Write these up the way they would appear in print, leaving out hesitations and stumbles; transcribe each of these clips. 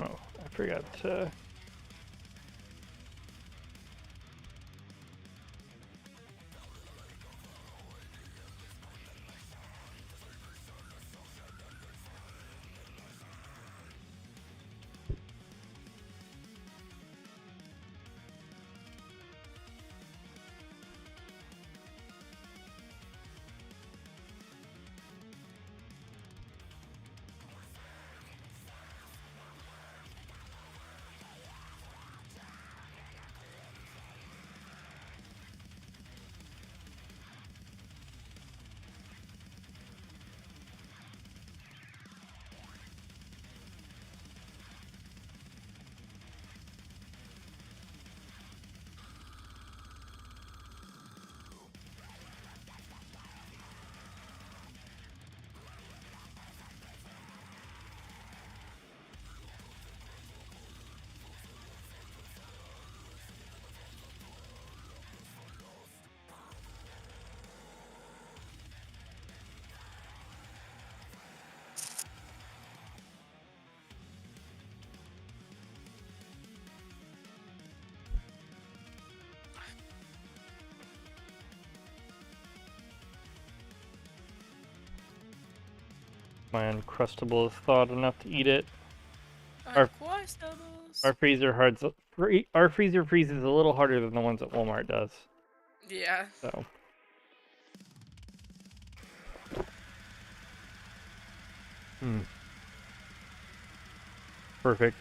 Oh, I forgot to... My Uncrustable is thawed enough to eat it. Our Unquestables. our freezer freezes a little harder than the ones at Walmart does. Yeah. So. Perfect.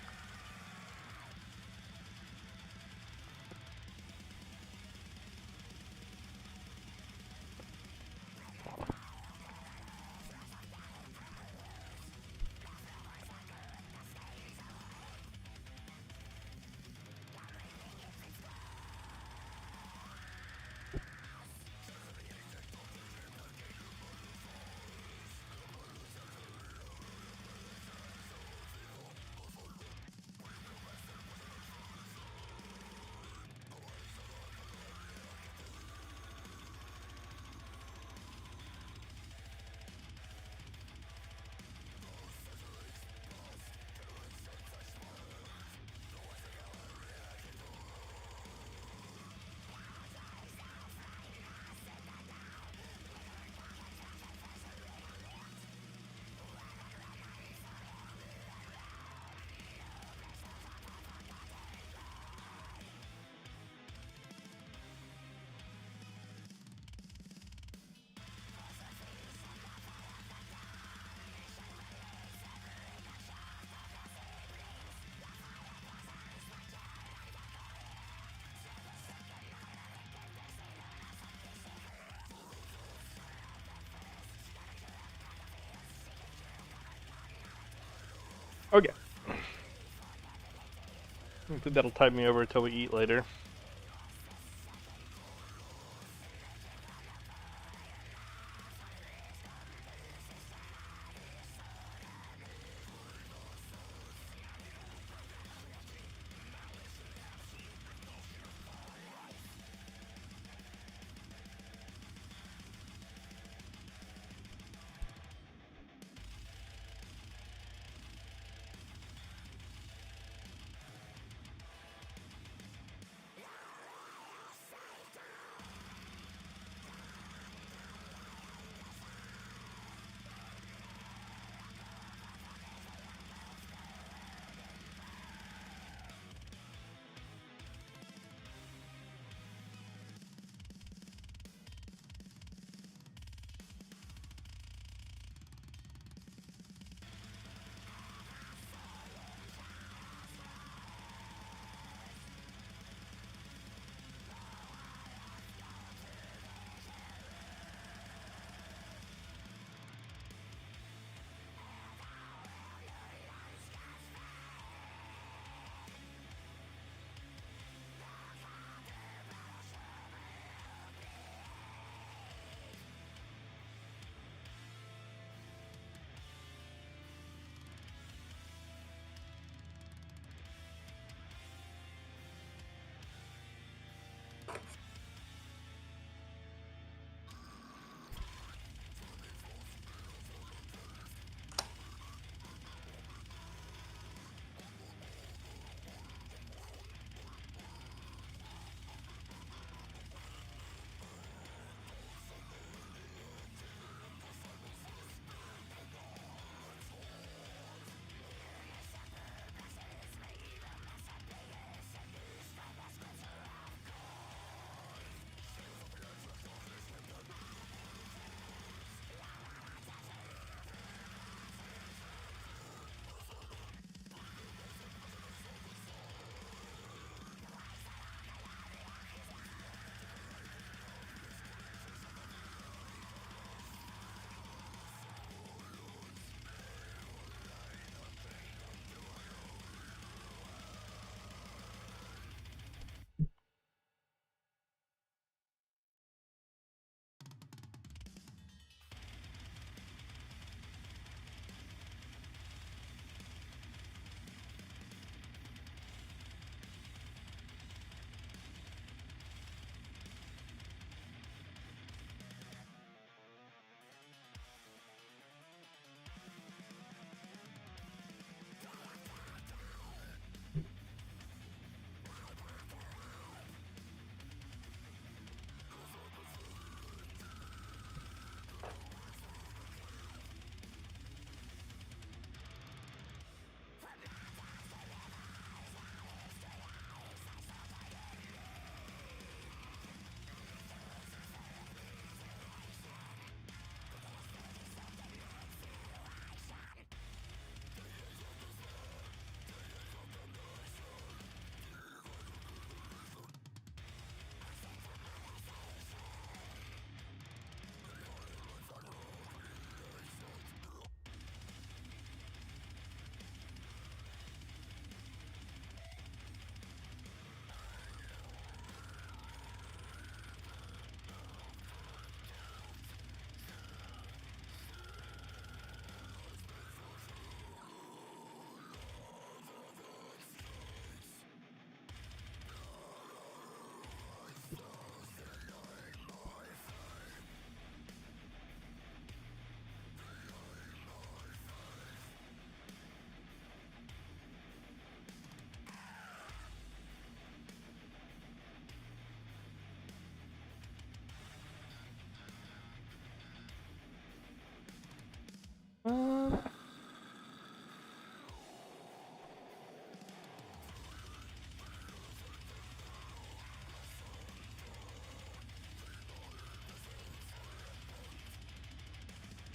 Okay. I think that'll tide me over until we eat later.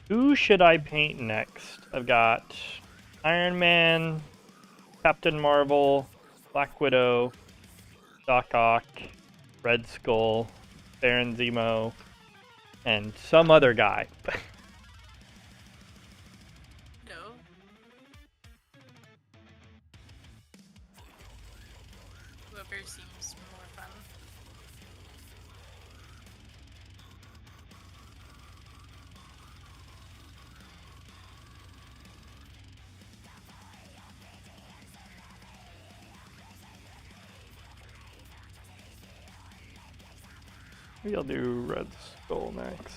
Who should I paint next? I've got Iron Man, Captain Marvel, Black Widow, Doc Ock, Red Skull, Baron Zemo, and some other guy. No. Whoever seems more fun. Maybe I'll do Red Skull next.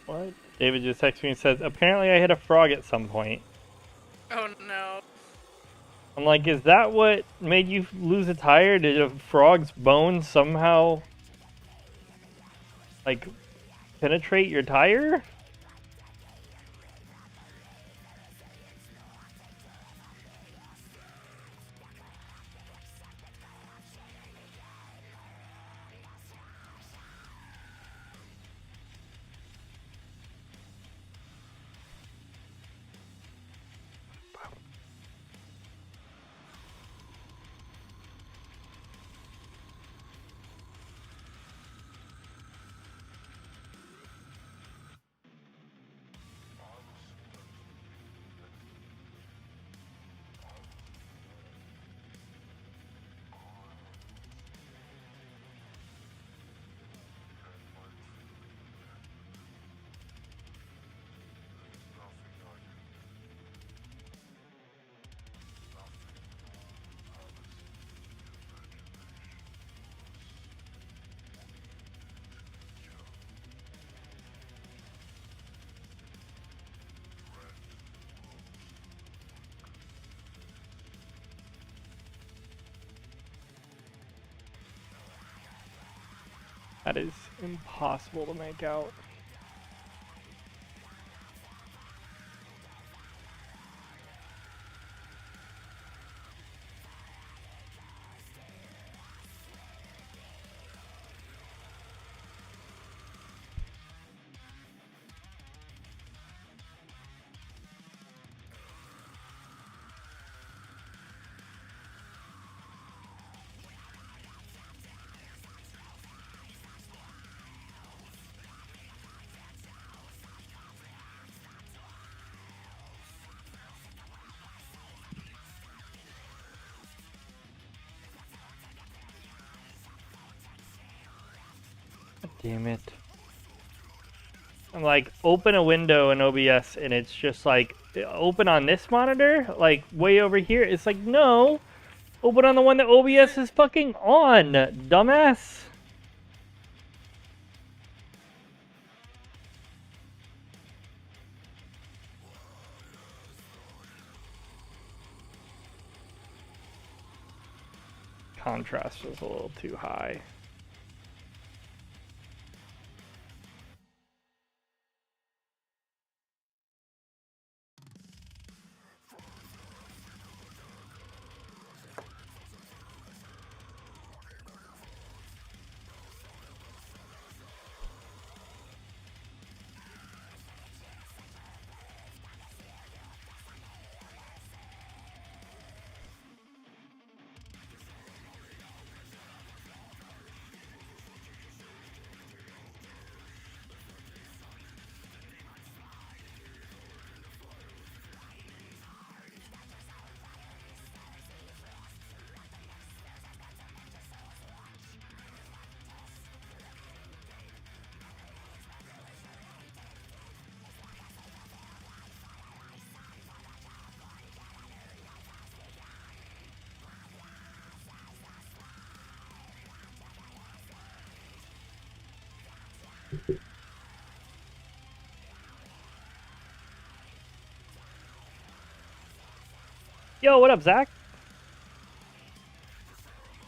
What? David just texted me and says, apparently I hit a frog at some point. Oh no. I'm like, is that what made you lose a tire? Did a frog's bone somehow, like, penetrate your tire? That is impossible to make out. Damn it. I'm like, open a window in OBS and it's just like, open on this monitor? Like, way over here? It's like, no! Open on the one that OBS is fucking on, dumbass! contrast was a little too high. Yo, what up, Zach?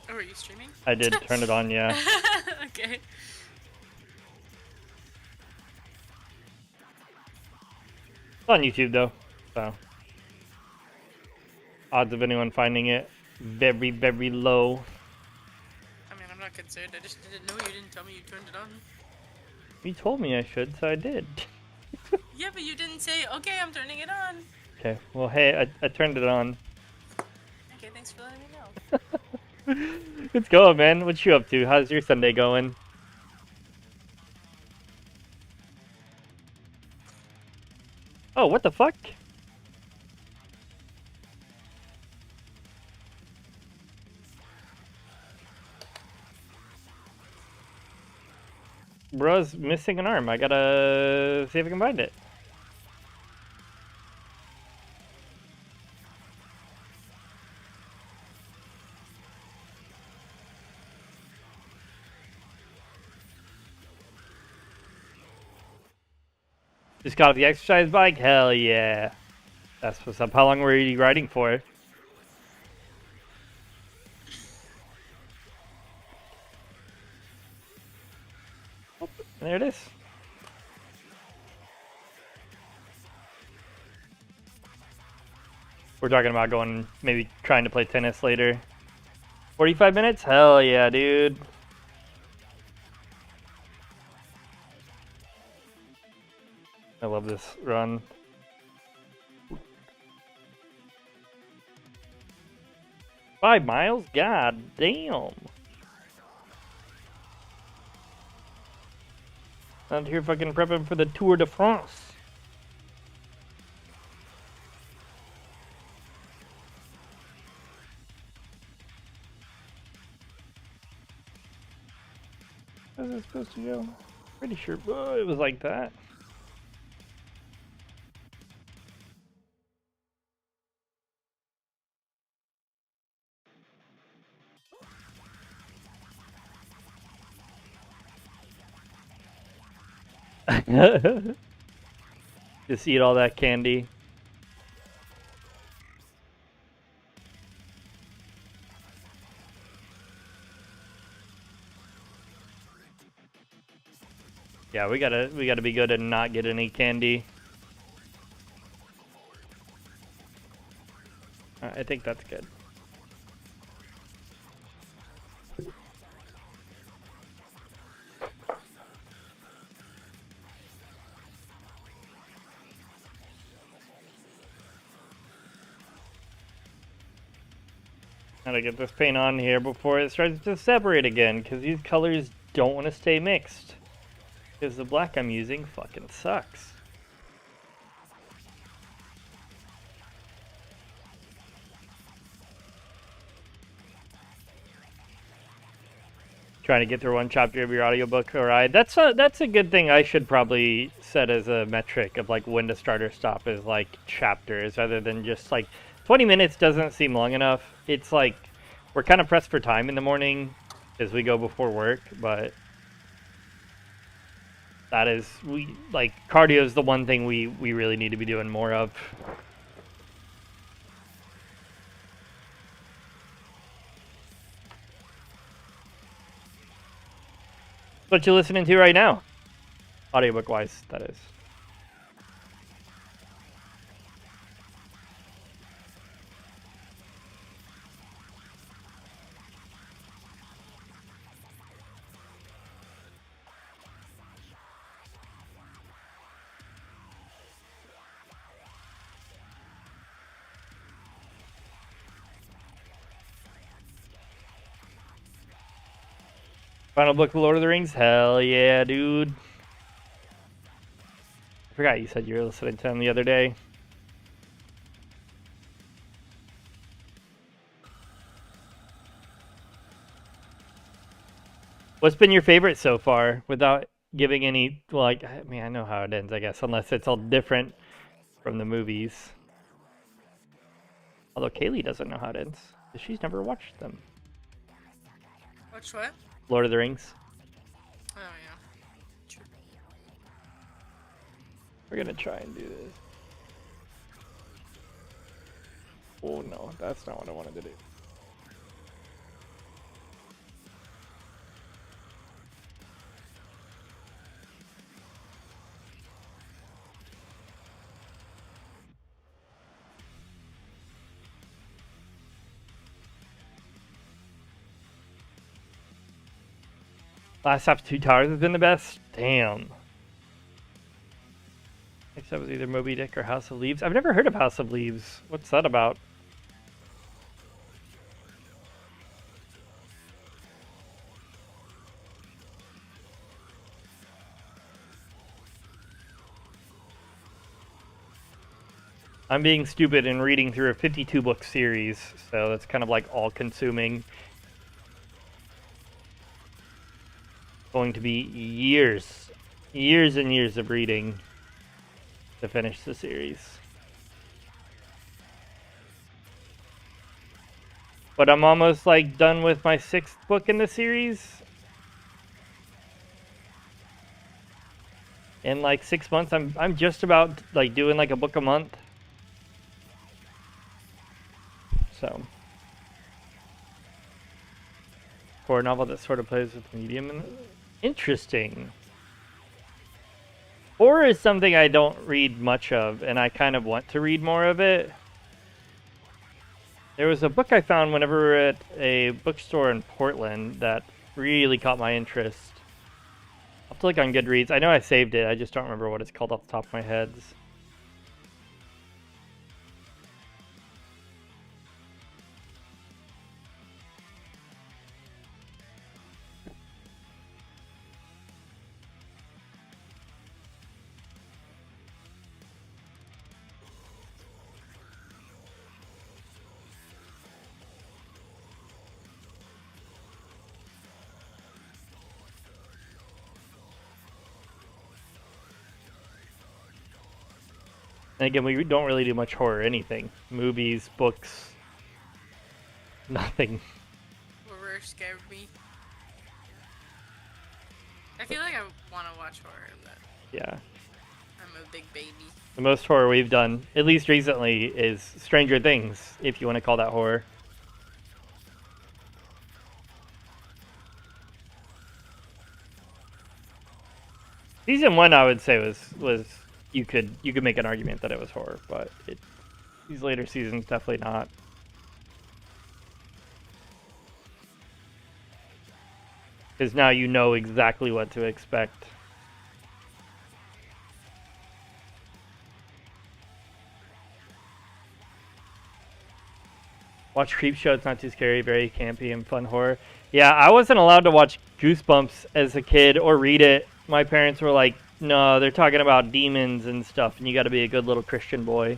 Oh, are you streaming? I did turn it on, yeah. Okay. It's on YouTube, though, so odds of anyone finding it very, very low. I mean, I'm not concerned. I just didn't know. You didn't tell me you turned it on. You told me I should, so I did. Yeah, but you didn't say, okay, I'm turning it on. Okay, well, hey, I turned it on. Okay, thanks for letting me know. Let's go, man. What you up to? How's your Sunday going? Oh, what the fuck? Bro's missing an arm. I gotta see if I can find it. Just got off the exercise bike? Hell yeah. That's what's up. How long were you riding for? Oh, there it is. We're talking about going, maybe trying to play tennis later. 45 minutes? Hell yeah, dude. I love this run. Five miles? God damn. Out here fucking prepping for the Tour de France. How's it supposed to go? Pretty sure it was like that. Just eat all that candy. Yeah, we gotta be good and not get any candy. I think that's good. Gotta get this paint on here before it starts to separate again, because these colors don't want to stay mixed. Because the black I'm using fucking sucks. Trying to get through one chapter of your audiobook, alright. That's a good thing I should probably set as a metric of like when to start or stop is like chapters rather than just like 20 minutes doesn't seem long enough. It's like we're kind of pressed for time in the morning as we go before work, but that is cardio is the one thing we really need to be doing more of. What you listening to right now? Audiobook wise, that is. Final book of Lord of the Rings? Hell yeah, dude. I forgot you said you were listening to him the other day. What's been your favorite so far, without giving any, like, I mean, I know how it ends, I guess, unless it's all different from the movies. Although Kaylee doesn't know how it ends, because she's never watched them. Watch what? Lord of the Rings. Oh, yeah. True. We're gonna try and do this. Oh no, that's not what I wanted to do. Last Stop Two Towers has been the best? Damn. Next up was either Moby Dick or House of Leaves. I've never heard of House of Leaves. What's that about? I'm being stupid and reading through a 52 book series, so that's kind of like all consuming. Going to be years and years of reading to finish the series. But I'm almost like done with my 6th book in the series. In like 6 months, I'm just about like doing like a book a month. So, for a novel that sort of plays with medium and interesting. Horror is something I don't read much of, and I kind of want to read more of it. There was a book I found whenever we were at a bookstore in Portland that really caught my interest. I'll have to look on Goodreads. I know I saved it, I just don't remember what it's called off the top of my head. And again, we don't really do much horror anything. Movies, books, nothing. Horror scared me. I feel like I want to watch horror, but Yeah. I'm a big baby. The most horror we've done, at least recently, is Stranger Things, if you want to call that horror. Season 1, I would say, was you could make an argument that it was horror, but these later seasons definitely not. Because now you know exactly what to expect. Watch Creepshow, it's not too scary, very campy and fun horror. Yeah, I wasn't allowed to watch Goosebumps as a kid or read it. My parents were like, no, they're talking about demons and stuff, and you gotta be a good little Christian boy.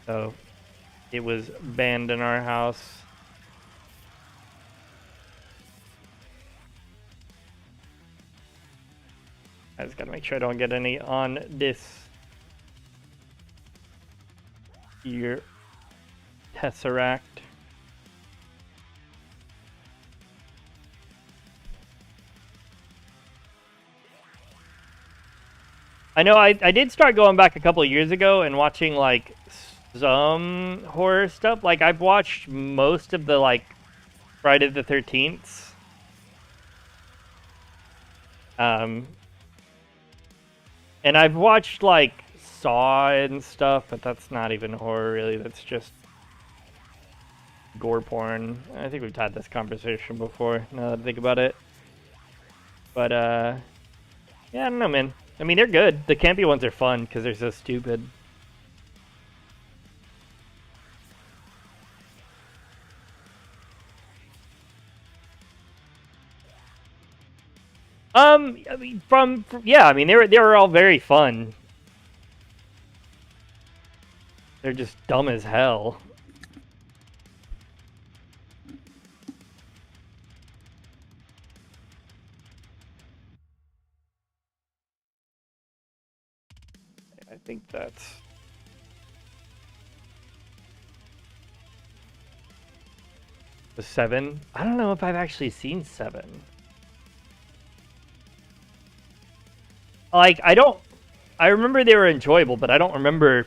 So, it was banned in our house. I just gotta make sure I don't get any on this here Tesseract. I know I did start going back a couple of years ago and watching like some horror stuff. Like I've watched most of the like Friday the 13th. And I've watched like Saw and stuff, but that's not even horror really. That's just gore porn. I think we've had this conversation before, now that I think about it. But yeah, I don't know, man. I mean, they're good. The campy ones are fun because they're so stupid. I mean, yeah, I mean, they were all very fun. They're just dumb as hell. I think that's... The 7? I don't know if I've actually seen 7. Like, I remember they were enjoyable, but I don't remember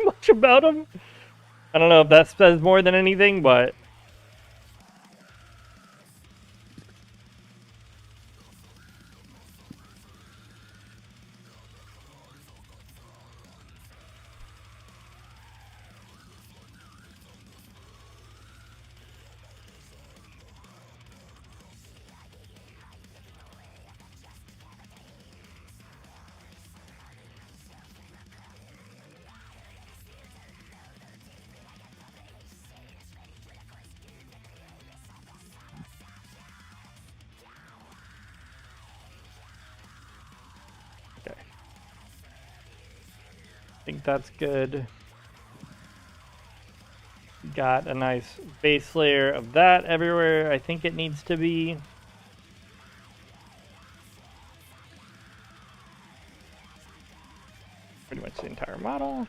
much about them. I don't know if that says more than anything, but... Okay. I think that's good. Got a nice base layer of that everywhere I think it needs to be. Pretty much the entire model.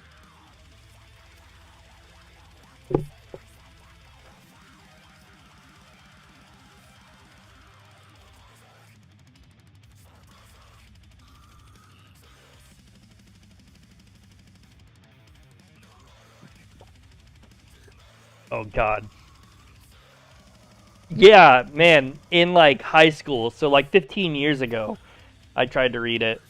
Oh god. Yeah, man, in like high school, so like 15 years ago, I tried to read it.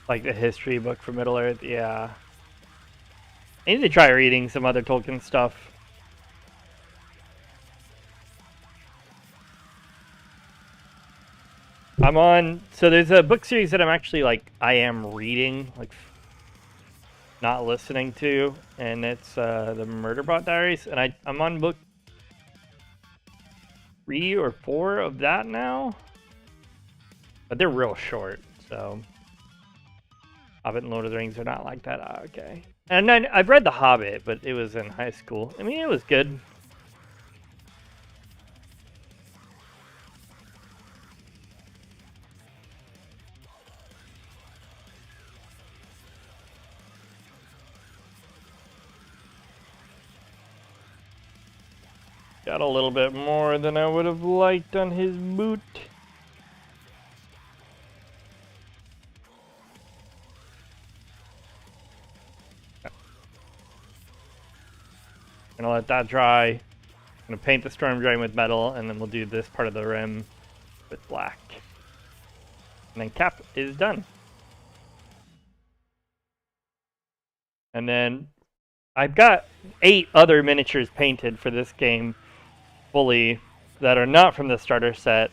Like the history book for Middle Earth, yeah. I need to try reading some other Tolkien stuff. I'm on, so there's a book series that I'm actually like, I am reading, like not listening to, and it's the Murderbot Diaries, and I'm on book 3 or 4 of that now, but they're real short, so Hobbit and Lord of the Rings are not like that. Ah, okay. And then I've read The Hobbit, but it was in high school. I mean, it was good. Got a little bit more than I would have liked on his boot. Gonna let that dry. Gonna paint the Storm Drain with metal, and then we'll do this part of the rim with black. And then cap is done. And then I've got 8 other miniatures painted for this game fully that are not from the starter set.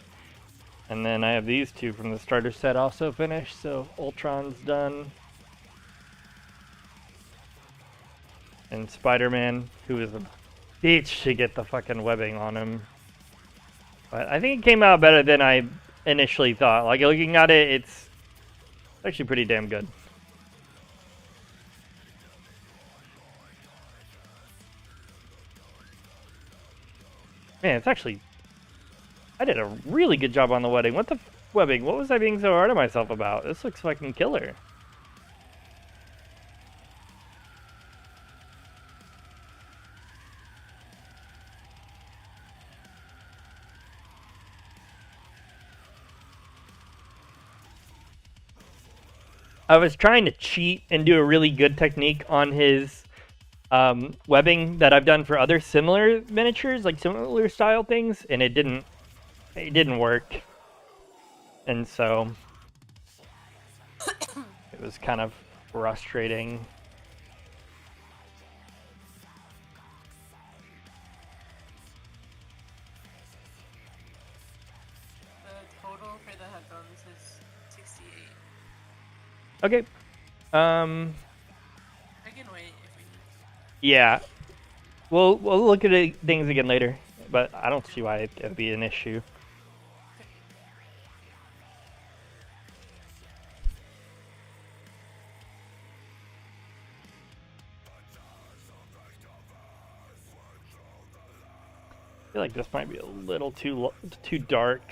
And then I have these 2 from the starter set also finished, so Ultron's done. And Spider-Man, who is a bitch to get the fucking webbing on him. But I think it came out better than I initially thought. Like, looking at it, it's actually pretty damn good. Man, it's actually... I did a really good job on the webbing. What the webbing? What was I being so hard on myself about? This looks fucking killer. I was trying to cheat and do a really good technique on his webbing that I've done for other similar miniatures, like similar style things, and it didn't work. And so it was kind of frustrating. The total for the headphones is 68. Okay. I can wait if we need. Yeah. We'll look at things again later, but I don't see why it'd be an issue. I feel like this might be a little too dark.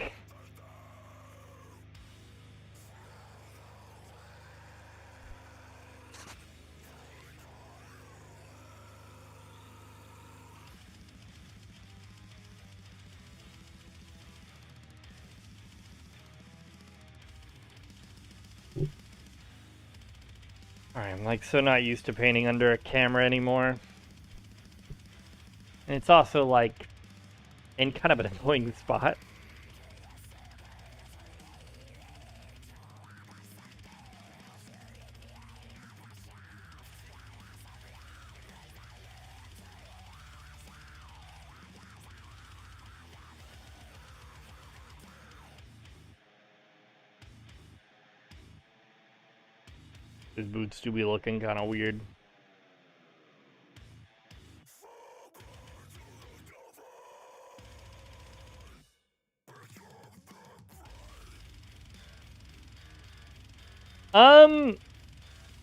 Alright, I'm like so not used to painting under a camera anymore. And it's also like in kind of an annoying spot. His boots do be looking kind of weird.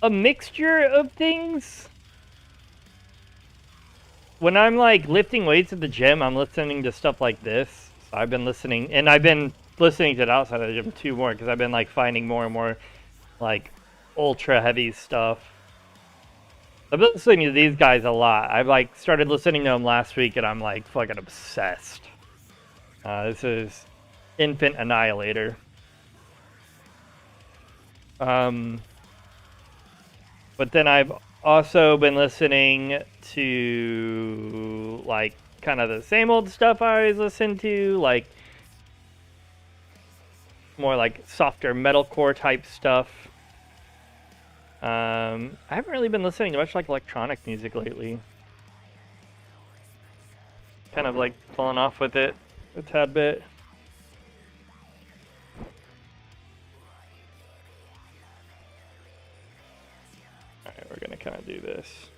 A mixture of things. When I'm like lifting weights at the gym, I'm listening to stuff like this. So I've been listening, and I've been listening to it outside of the gym too more because I've been like finding more and more like ultra heavy stuff. I've been listening to these guys a lot. I've like started listening to them last week, and I'm like fucking obsessed. This is Infant Annihilator. But then I've also been listening to like kind of the same old stuff I always listen to, like more like softer metalcore type stuff. I haven't really been listening to much like electronic music lately. Kind of like falling off with it a tad bit. Alright, we're gonna kind of do this.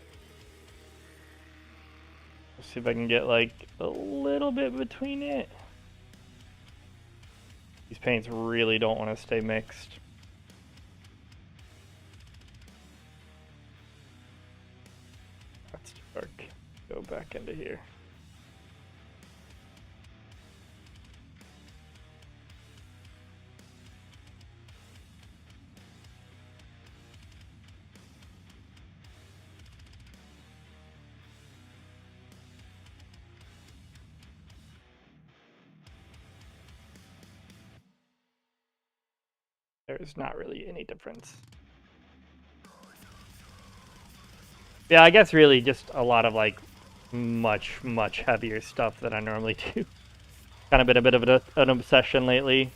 Let's see if I can get like a little bit between it. These paints really don't want to stay mixed. That's too dark. Go back into here. There's not really any difference. Yeah, I guess really just a lot of like much heavier stuff than I normally do. Kind of been a bit of an obsession lately.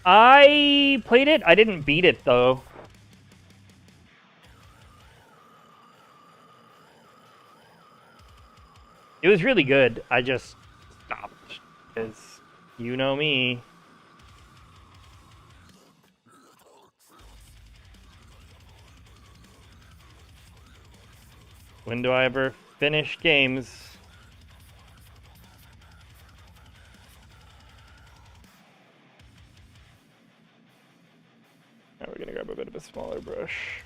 I played it. I didn't beat it though. It was really good. I just stopped because you know me. When do I ever finish games? Now we're gonna grab a bit of a smaller brush.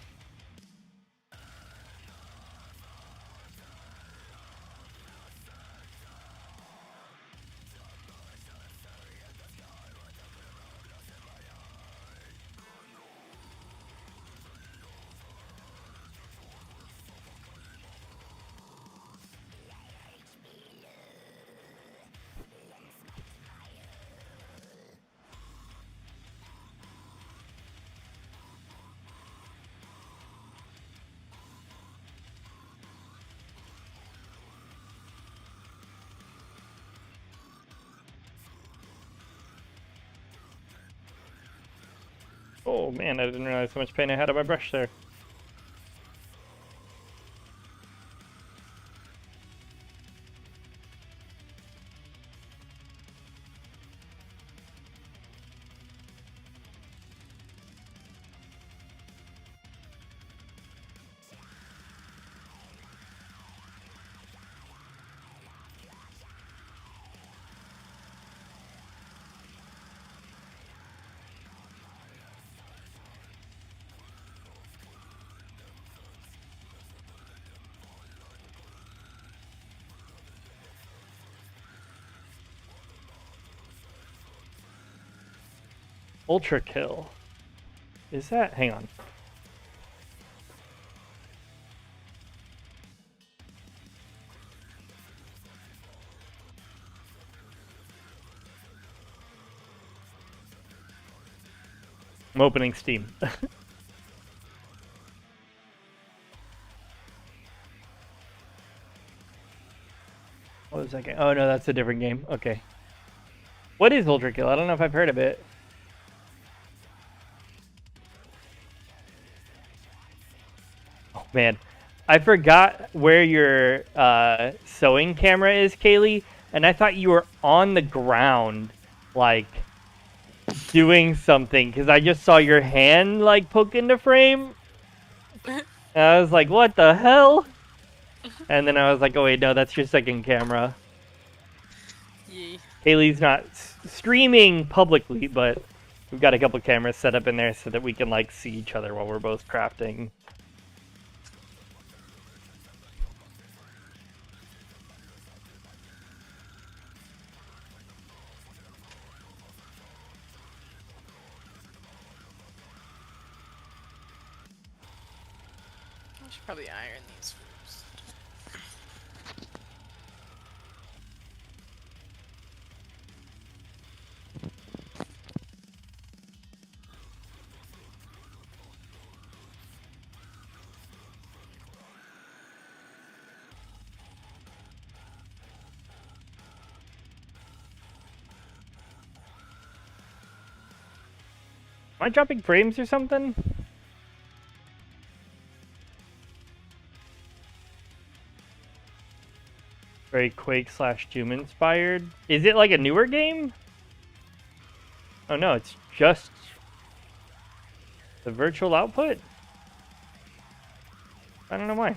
Oh man, I didn't realize how much paint I had on my brush there. Ultra kill. Is that? Hang on. I'm opening Steam. What was that game? Oh no, that's a different game. Okay. What is Ultra Kill? I don't know if I've heard of it. Oh man, I forgot where your sewing camera is, Kaylee, and I thought you were on the ground, like doing something, because I just saw your hand like poke into frame. And I was like, what the hell? And then I was like, oh wait, no, that's your second camera. Yee. Kaylee's not streaming publicly, but we've got a couple cameras set up in there so that we can like see each other while we're both crafting. I should probably iron these first. Am I dropping frames or something? Very Quake / Doom inspired. Is it like a newer game? Oh no, it's just the virtual output? I don't know why.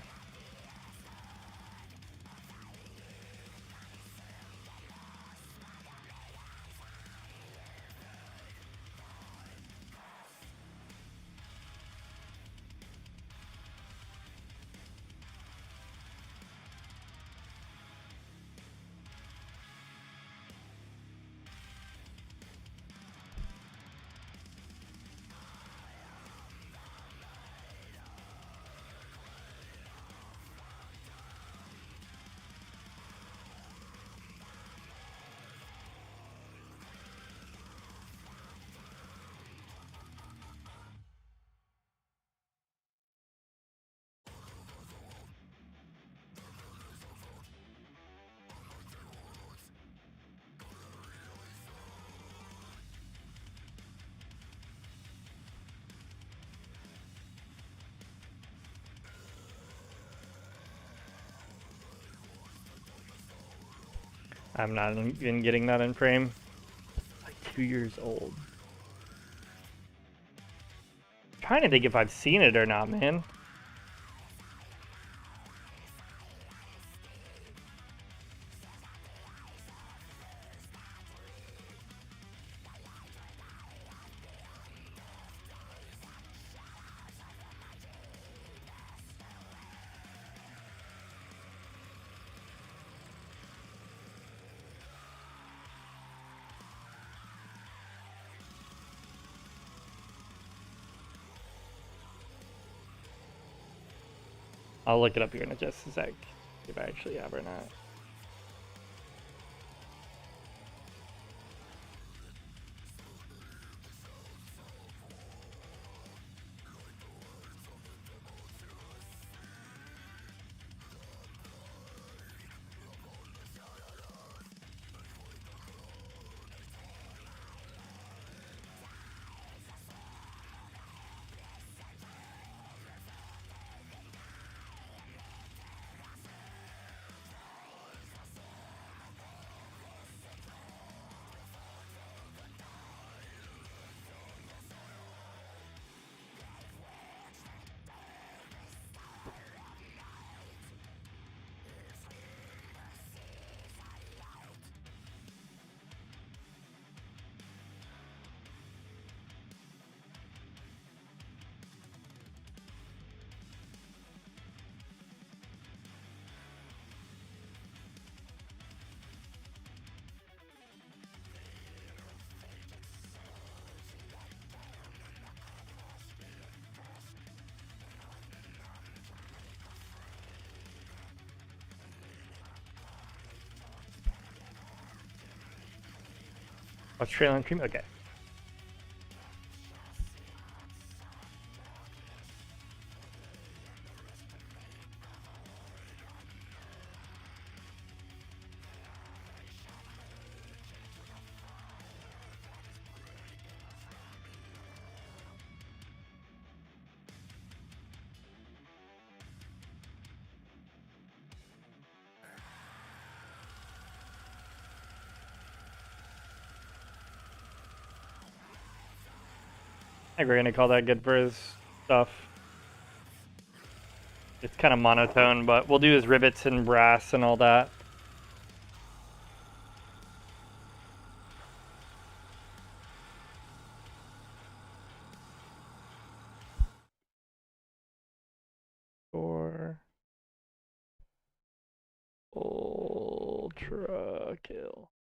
I'm not even getting that in frame. It's like 2 years old. I'm trying to think if I've seen it or not, man. I'll look it up here in just a sec, if I actually have or not. Australian cream. Okay. I think we're gonna call that good for his stuff. It's kind of monotone, but we'll do his rivets and brass and all that. For ultra kill.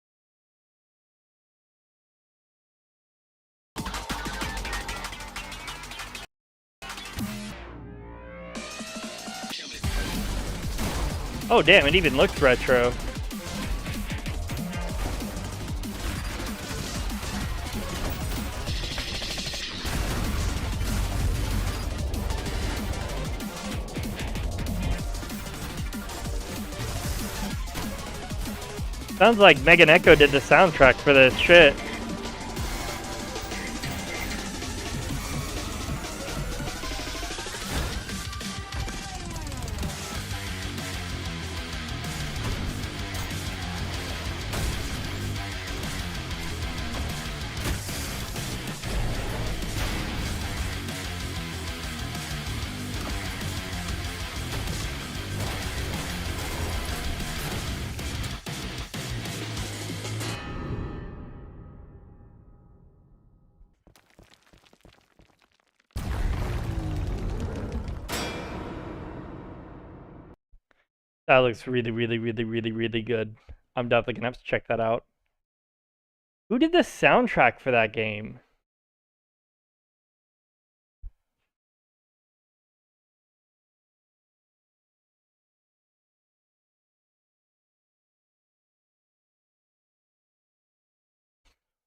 Oh damn, it even looks retro. Sounds like Megan Echo did the soundtrack for this shit. That looks really, really, really, really, really good. I'm definitely gonna have to check that out. Who did the soundtrack for that game?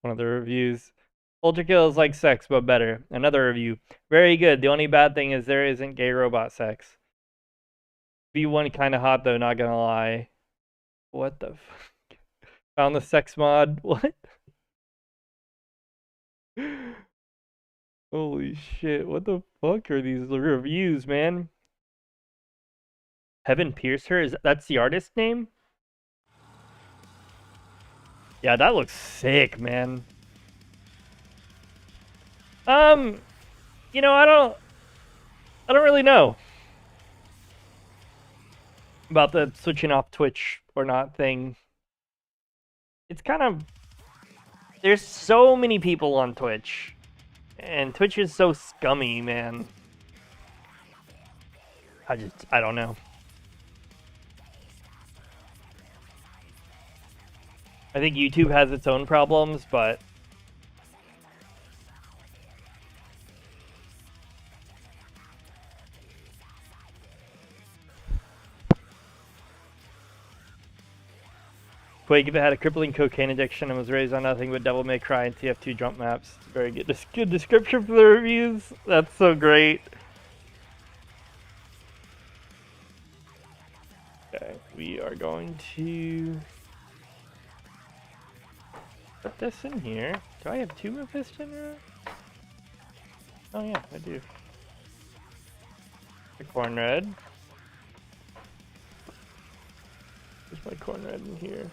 One of the reviews. Ultra Kill is like sex, but better. Another review. Very good. The only bad thing is there isn't gay robot sex. V1 kind of hot though, not gonna lie. What the fuck? Found the sex mod. What? Holy shit. What the fuck are these reviews, man? Heaven Piercer? That's the artist name? Yeah, that looks sick, man. You know, I don't really know about the switching off Twitch or not thing. It's kind of, there's so many people on Twitch, and Twitch is so scummy, man. I don't know. I think YouTube has its own problems, but Quake, if it had a crippling cocaine addiction and was raised on nothing but Devil May Cry and TF2 jump maps. Very good. Good description for the reviews. That's so great. Okay, we are going to put this in here. Do I have 2 Mephiston? Oh yeah, I do. The corn red. There's my corn red in here.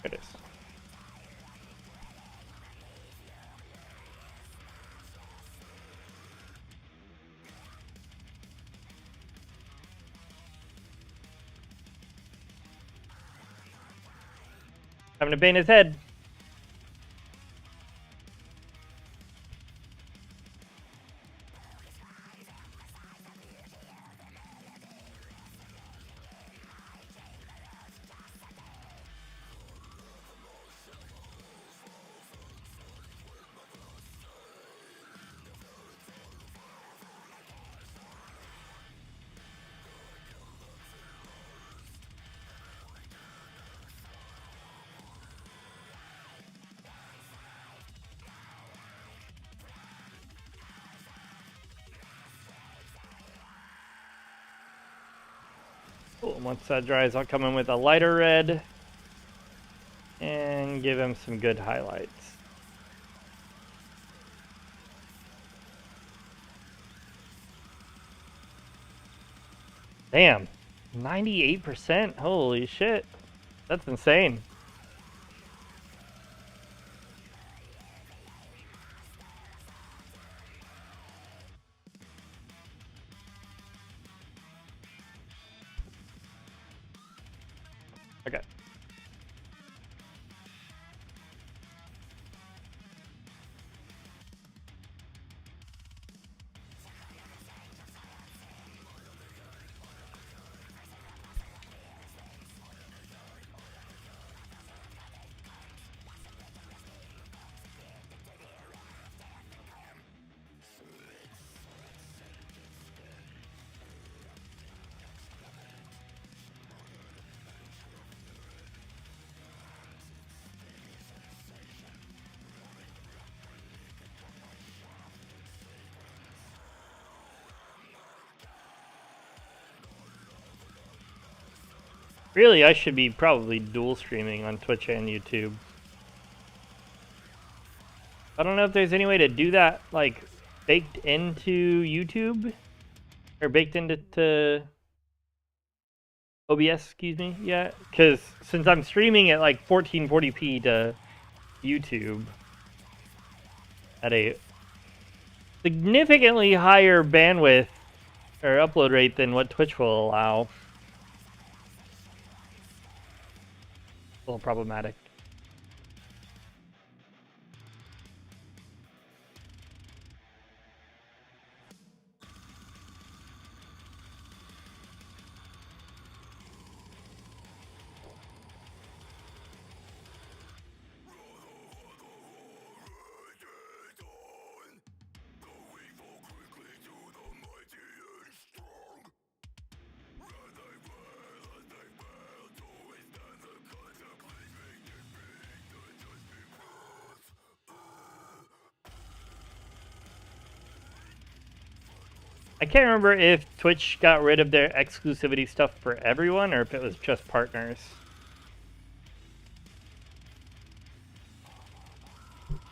There it is. I'm gonna paint his head. Cool. Once that dries, I'll come in with a lighter red and give him some good highlights. Damn, 98%. Holy shit. That's insane. Okay. Really, I should be probably dual streaming on Twitch and YouTube. I don't know if there's any way to do that, like, baked into YouTube? Or baked into OBS, excuse me, yeah? Because since I'm streaming at like 1440p to YouTube at a significantly higher bandwidth or upload rate than what Twitch will allow. A little problematic. I can't remember if Twitch got rid of their exclusivity stuff for everyone or if it was just partners.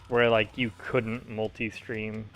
Where like you couldn't multi-stream.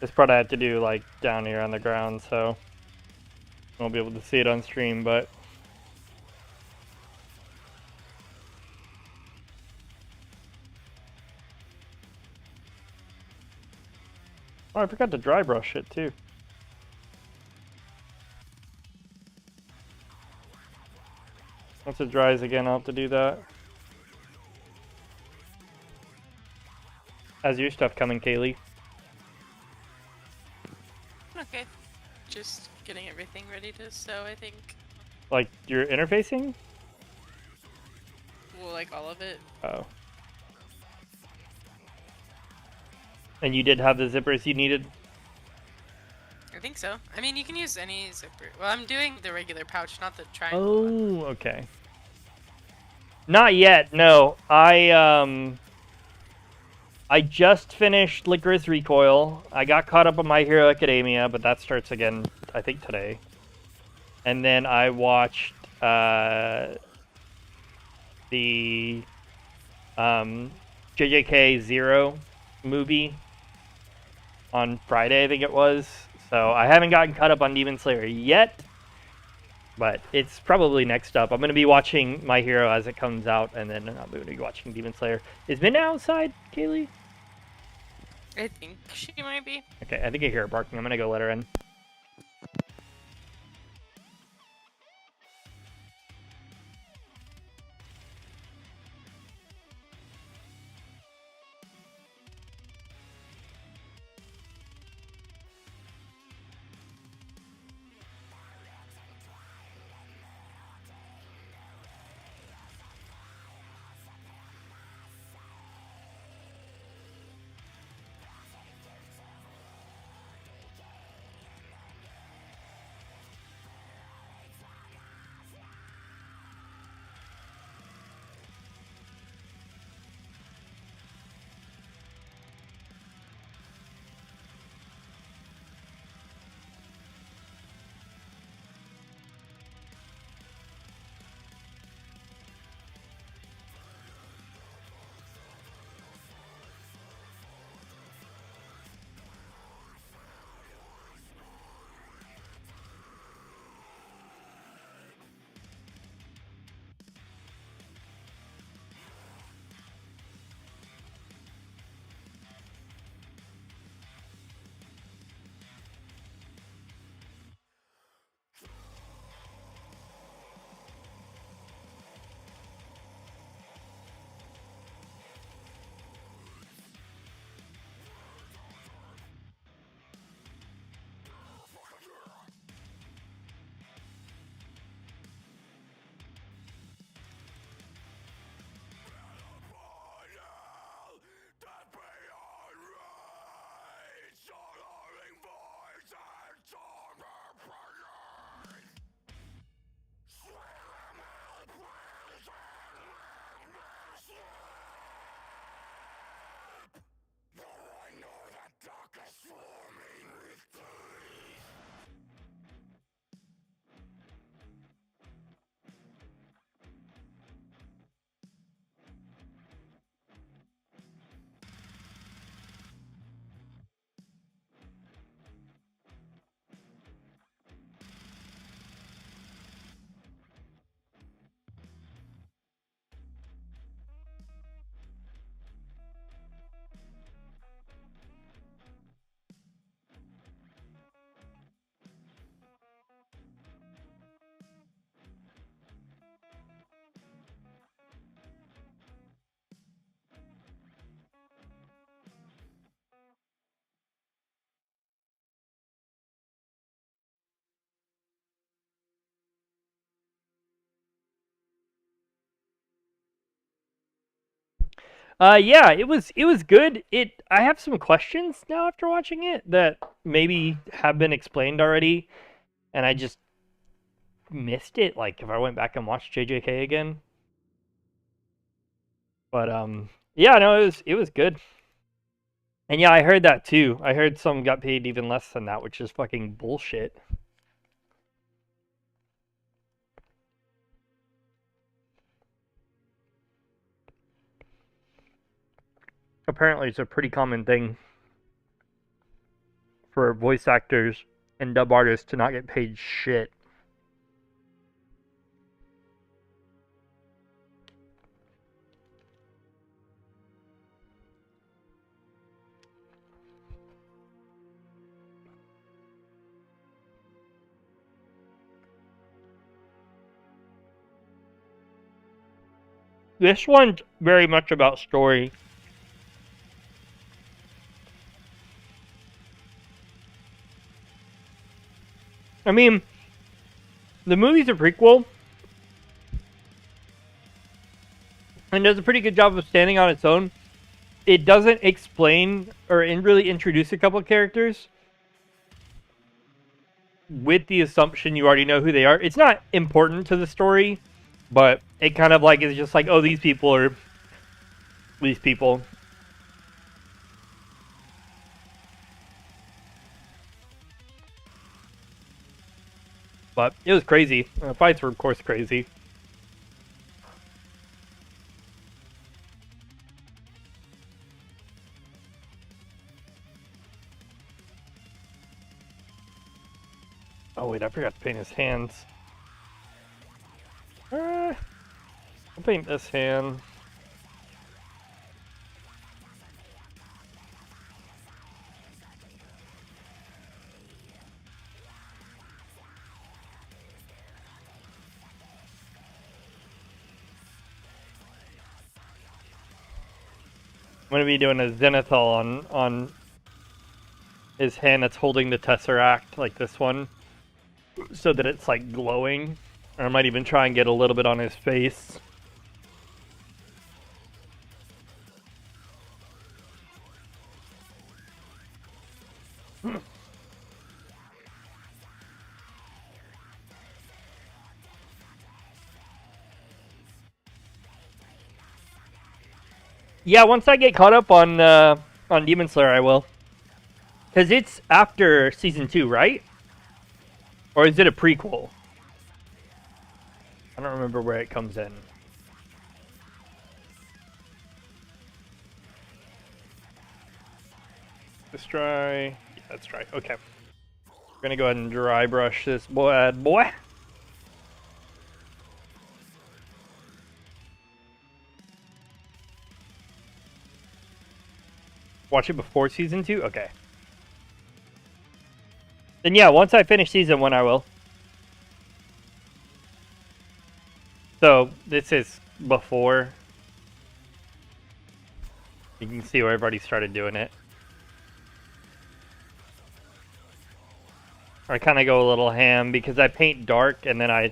This part I had to do like down here on the ground, so I won't be able to see it on stream, but oh, I forgot to dry brush it too. Once it dries again, I'll have to do that. How's your stuff coming, Kaylee? Okay. Just getting everything ready to sew, I think. Like, you're interfacing? Well, like all of it. Oh. And you did have the zippers you needed? I think so. I mean, you can use any zipper. Well, I'm doing the regular pouch, not the triangle one. Oh, okay. Not yet, no. I just finished Licorice Recoil. I got caught up on My Hero Academia, but that starts again, I think, today. And then I watched the JJK Zero movie on Friday, I think it was. So I haven't gotten caught up on Demon Slayer yet, but it's probably next up. I'm going to be watching My Hero as it comes out, and then I'm going to be watching Demon Slayer. Is Midna outside, Kaylee? I think she might be. Okay, I think I hear her barking. I'm going to go let her in. Yeah, it was good. I have some questions now after watching it that maybe have been explained already, and I just missed it. Like if I went back and watched JJK again. But yeah, no, it was good. And yeah, I heard that too. I heard some got paid even less than that, which is fucking bullshit. Apparently, it's a pretty common thing for voice actors and dub artists to not get paid shit. This one's very much about story. I mean, the movie's a prequel and does a pretty good job of standing on its own. It doesn't explain or really introduce a couple characters with the assumption you already know who they are. It's not important to the story, but it kind of like is just like, oh, these people are these people. But it was crazy. The fights were, of course, crazy. Oh wait, I forgot to paint his hands. I'll paint this hand. I'm gonna be doing a zenithal on his hand that's holding the tesseract, like this one, so that it's like glowing. Or I might even try and get a little bit on his face. Yeah, once I get caught up on Demon Slayer, I will. Because it's after season 2, right? Or is it a prequel? I don't remember where it comes in. This dry. Yeah, that's dry. Okay. We're gonna go ahead and dry brush this boy. Watch it before season 2? Okay. Then yeah, once I finish season 1, I will. So, this is before. You can see where I've already started doing it. I kind of go a little ham because I paint dark and then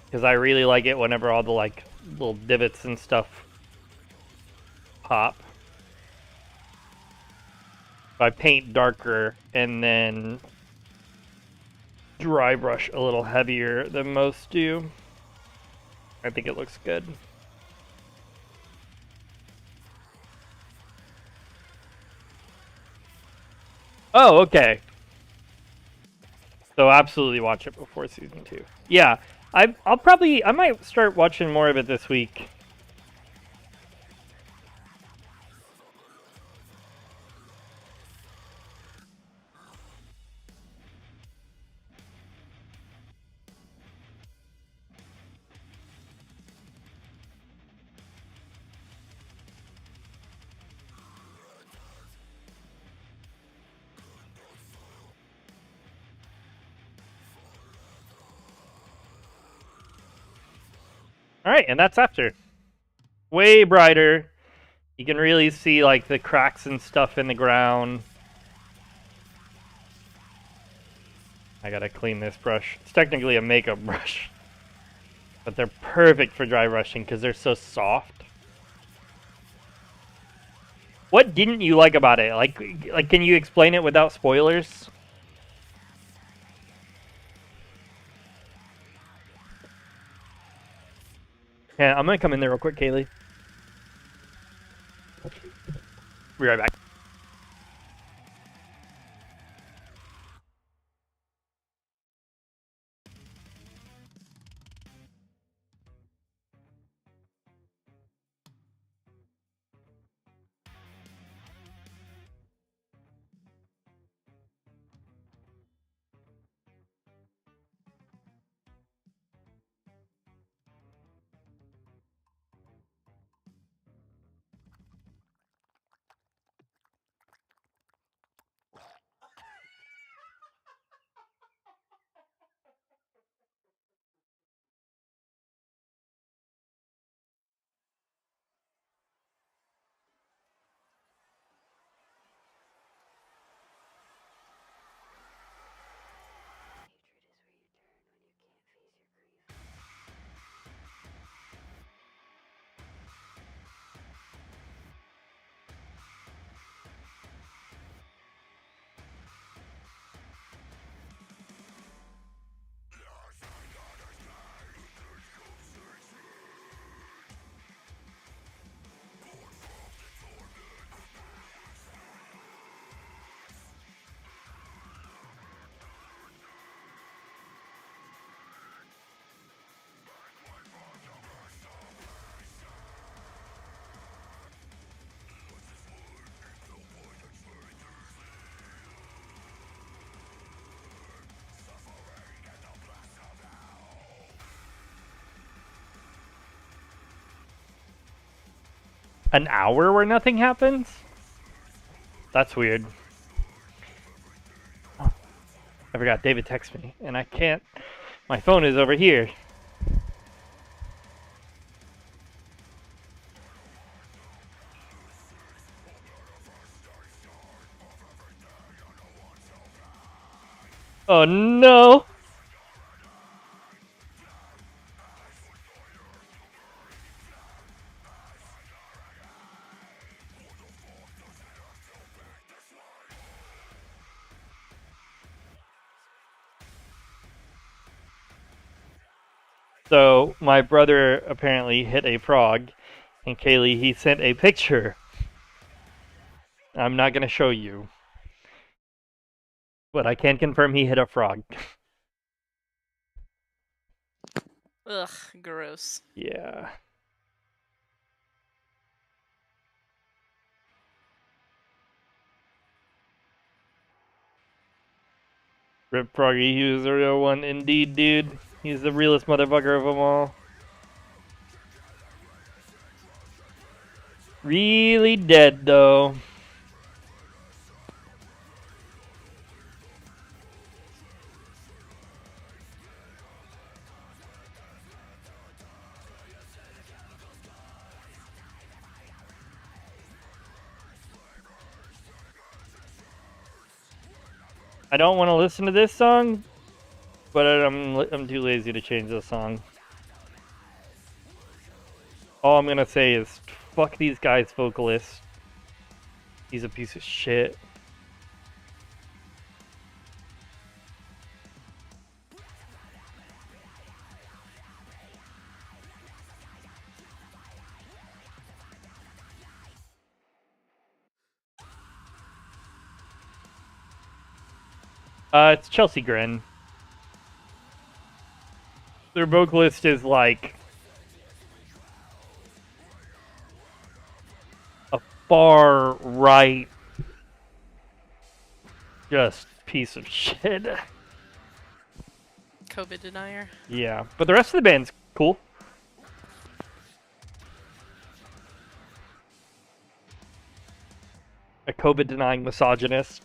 because I really like it whenever all the like little divots and stuff pop. So I paint darker and then dry brush a little heavier than most do. I think it looks good. Oh, okay. So absolutely watch it before season 2. Yeah, I might start watching more of it this week. Alright, and that's after. Way brighter. You can really see like the cracks and stuff in the ground. I gotta clean this brush. It's technically a makeup brush. But they're perfect for dry brushing because they're so soft. What didn't you like about it? Like, can you explain it without spoilers? Yeah, I'm gonna come in there real quick, Kaylee. Be right back. An hour where nothing happens? That's weird. I forgot David texted me, and I can't. My phone is over here. Oh no! So my brother apparently hit a frog, and Kaylee, he sent a picture. I'm not gonna show you, but I can confirm he hit a frog. Ugh, gross. Yeah. Rip Froggy, he was the real one indeed, dude. He's the realest motherfucker of them all. Really dead, though. I don't want to listen to this song, but I'm too lazy to change the song. All I'm gonna say is, fuck these guys' vocalist. He's a piece of shit. It's Chelsea Grin. Their vocalist is like a far right, just piece of shit. COVID denier. Yeah, but the rest of the band's cool. A COVID denying misogynist.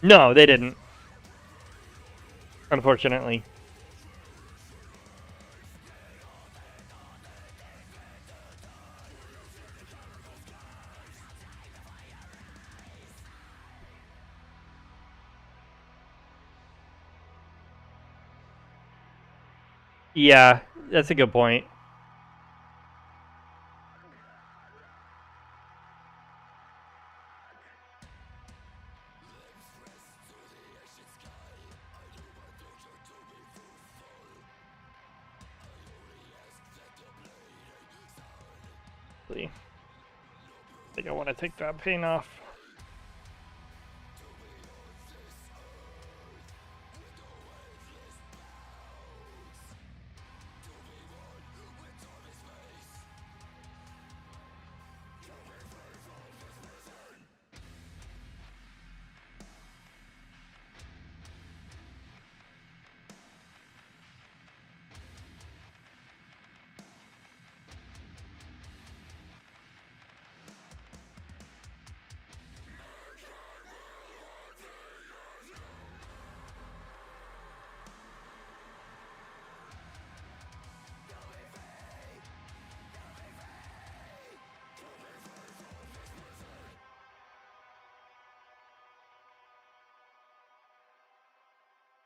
No, they didn't. Unfortunately. Yeah, that's a good point. I think I want to take that paint off.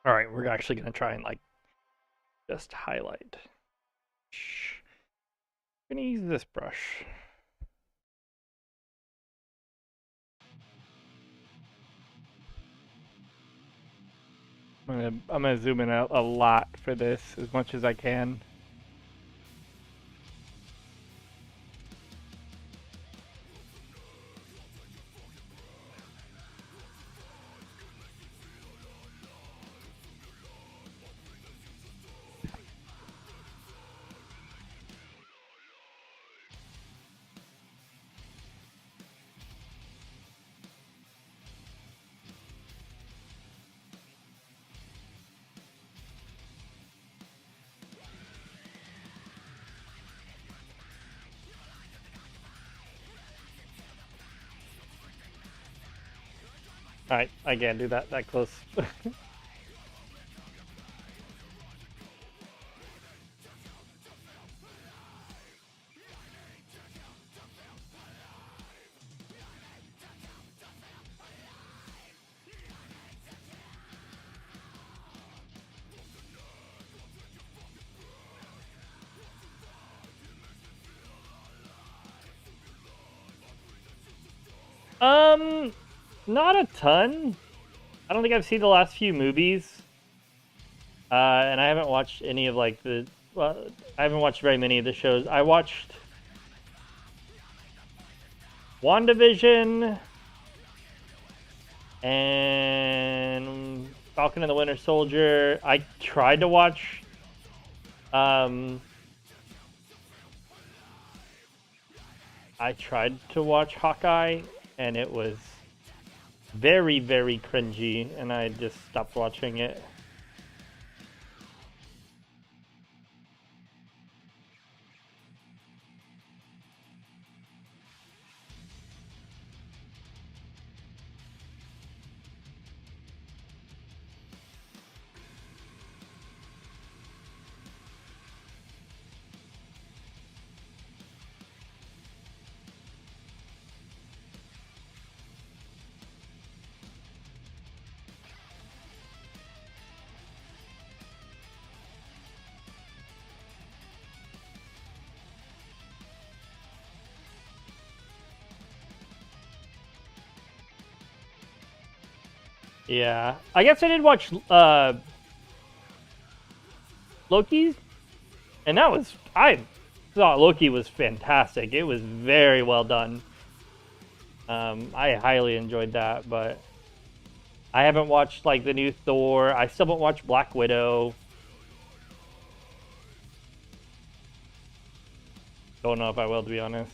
All right, we're actually gonna try and like just highlight. I'm gonna use this brush. I'm gonna zoom in a lot for this, as much as I can. All right, I can't do that close. Not a ton. I don't think I've seen the last few movies, and I haven't watched any of like the. Well, I haven't watched very many of the shows. I watched WandaVision and Falcon and the Winter Soldier. I tried to watch. I tried to watch Hawkeye, and it was very, very cringy, and I just stopped watching it. Yeah, I guess I did watch Loki, and I thought Loki was fantastic. It was very well done. I highly enjoyed that, but I haven't watched like the new Thor. I still haven't watched Black Widow. Don't know if I will, to be honest.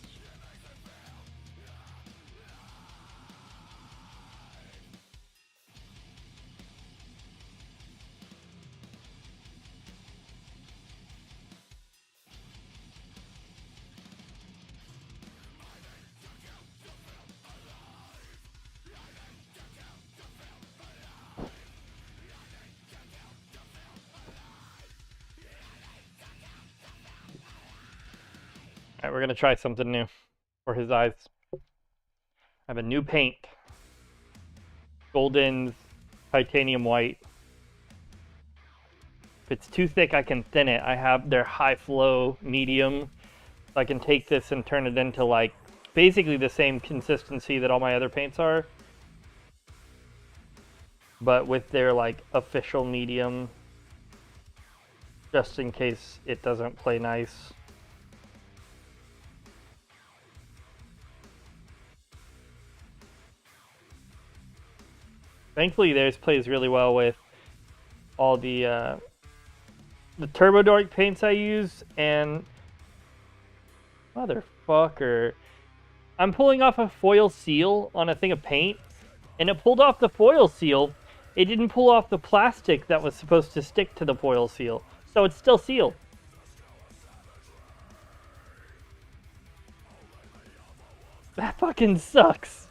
All right, we're gonna try something new for his eyes. I have a new paint. Golden's titanium white. If it's too thick, I can thin it. I have their high flow medium. So I can take this and turn it into like basically the same consistency that all my other paints are. But with their like official medium. Just in case it doesn't play nice. Thankfully, theirs plays really well with all the Turbo Dark paints I use, and motherfucker, I'm pulling off a foil seal on a thing of paint, and it pulled off the foil seal. It didn't pull off the plastic that was supposed to stick to the foil seal, so it's still sealed. That fucking sucks.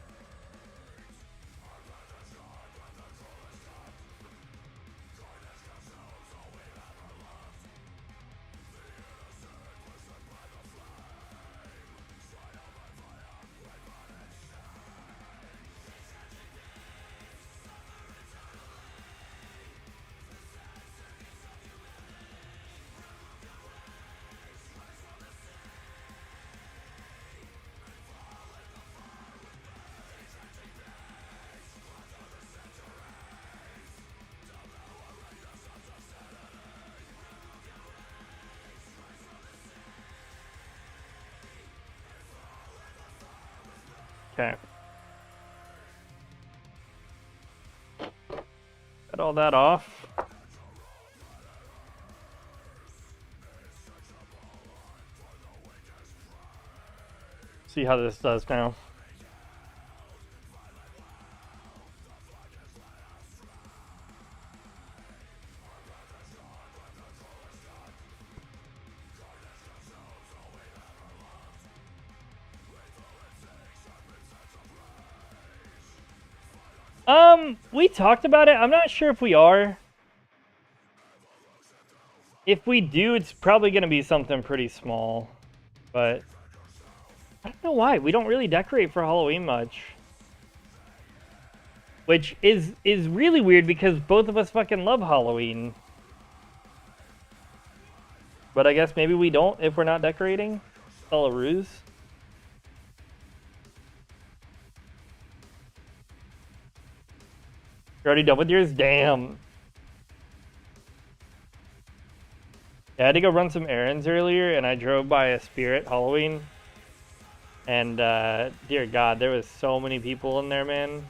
Okay. Got all that off. See how this does now. We talked about it. I'm not sure if we are. If we do, it's probably going to be something pretty small. But I don't know why. We don't really decorate for Halloween much. Which is really weird because both of us fucking love Halloween. But I guess maybe we don't if we're not decorating. It's all a ruse. You're already done with yours? Damn. Yeah, I had to go run some errands earlier, and I drove by a Spirit Halloween. And, dear God, there was so many people in there, man.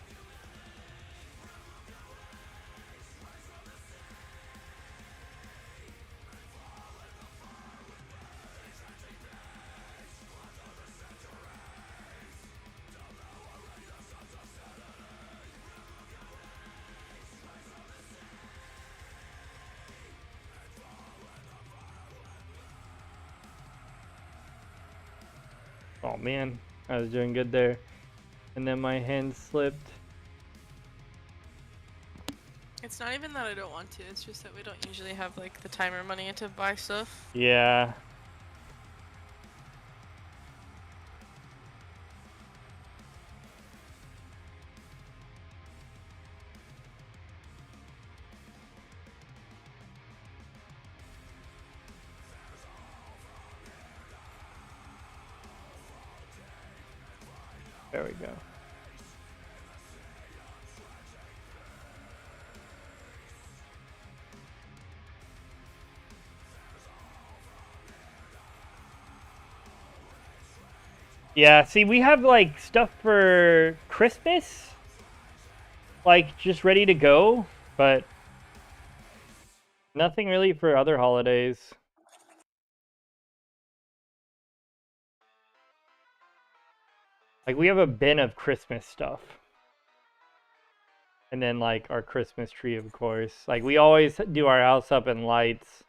Oh man, I was doing good there. And then my hand slipped. It's not even that I don't want to, it's just that we don't usually have like the time or money to buy stuff. Yeah. There we go. Yeah, see, we have like stuff for Christmas, like just ready to go, but nothing really for other holidays. Like, we have a bin of Christmas stuff. And then, like, our Christmas tree, of course. Like, we always do our house up in lights.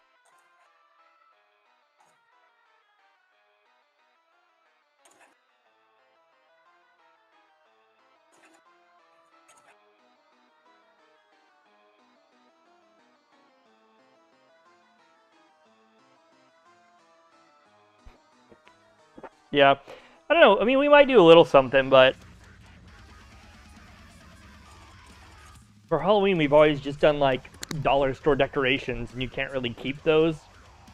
Yeah. I don't know. I mean, we might do a little something, but for Halloween, we've always just done, like, dollar store decorations, and you can't really keep those.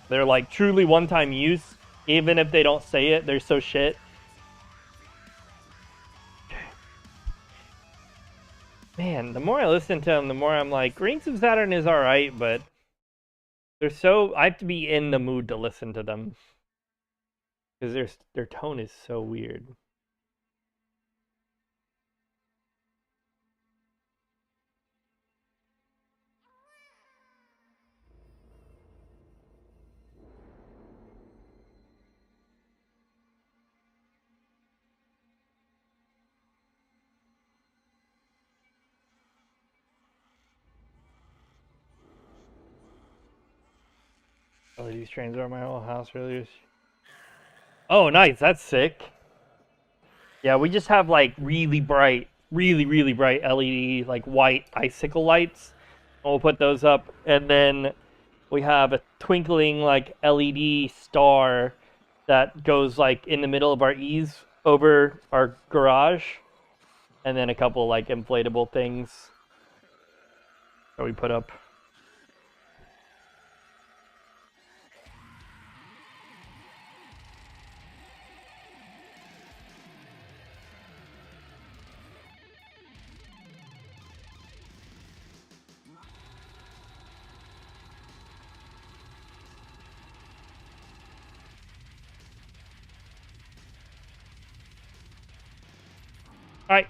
They're like truly one-time use. Even if they don't say it, they're so shit. Man, the more I listen to them, the more I'm like, Rings of Saturn is alright, but they're so... I have to be in the mood to listen to them. Because their tone is so weird. LED trains are my whole house earlier. Oh, nice. That's sick. Yeah, we just have like really bright, really bright LED, like white icicle lights. And we'll put those up. And then we have a twinkling like LED star that goes like in the middle of our eaves over our garage. And then a couple like inflatable things that we put up. All right.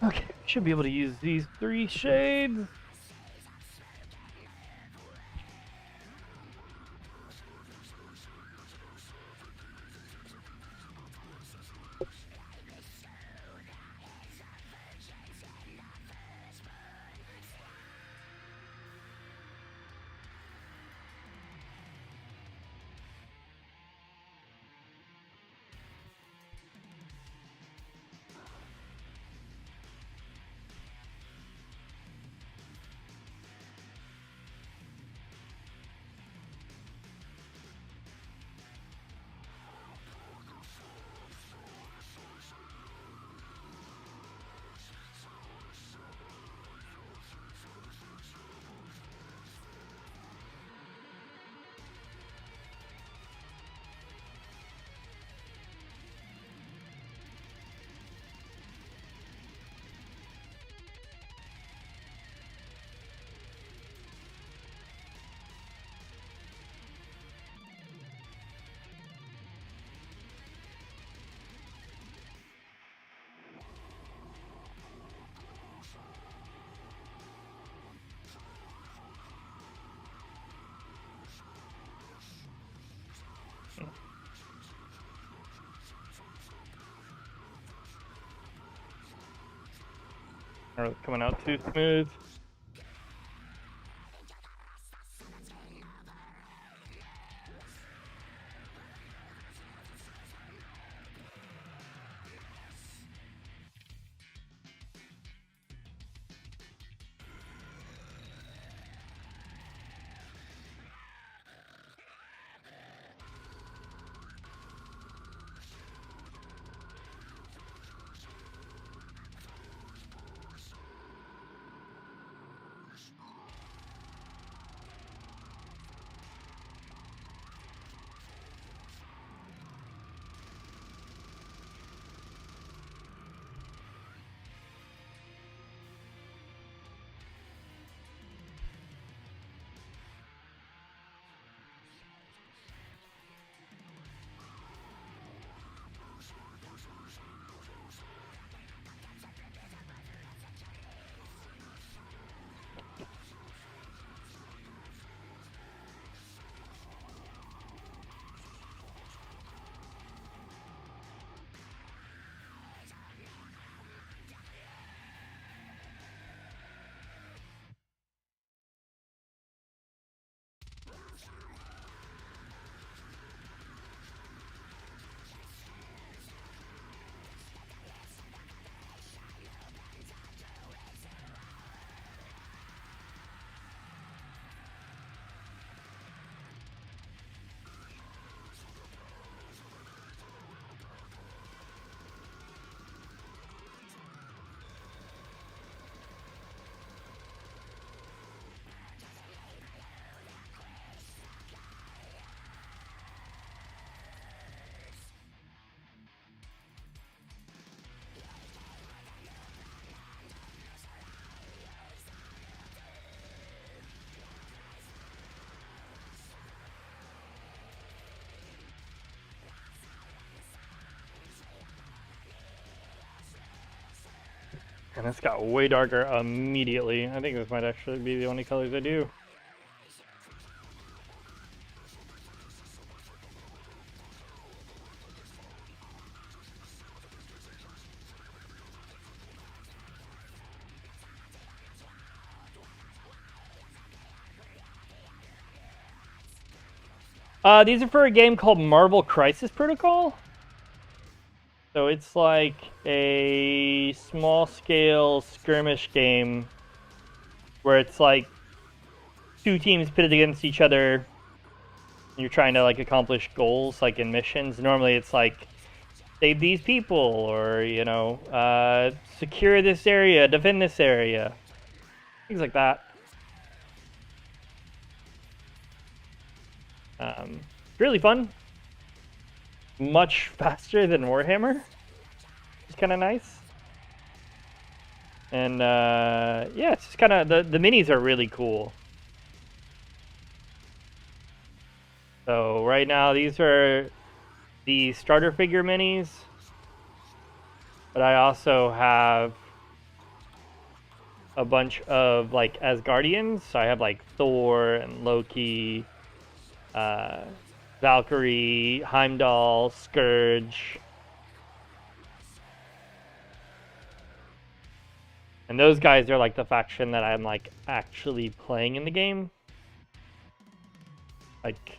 Okay, should be able to use these 3 shades. Are coming out too smooth. And it's got way darker immediately. I think this might actually be the only colors I do. These are for a game called Marvel Crisis Protocol. So it's like a small-scale skirmish game where it's like two teams pitted against each other. And you're trying to like accomplish goals, like in missions. Normally, it's like save these people, or you know, secure this area, defend this area, things like that. Really fun. Much faster than Warhammer, which is kind of nice. And yeah, it's just kind of the minis are really cool. So right now these are the starter figure minis, but I also have a bunch of like Asgardians. So I have like Thor and Loki, Valkyrie, Heimdall, Scourge. And those guys are like the faction that I'm like actually playing in the game. Like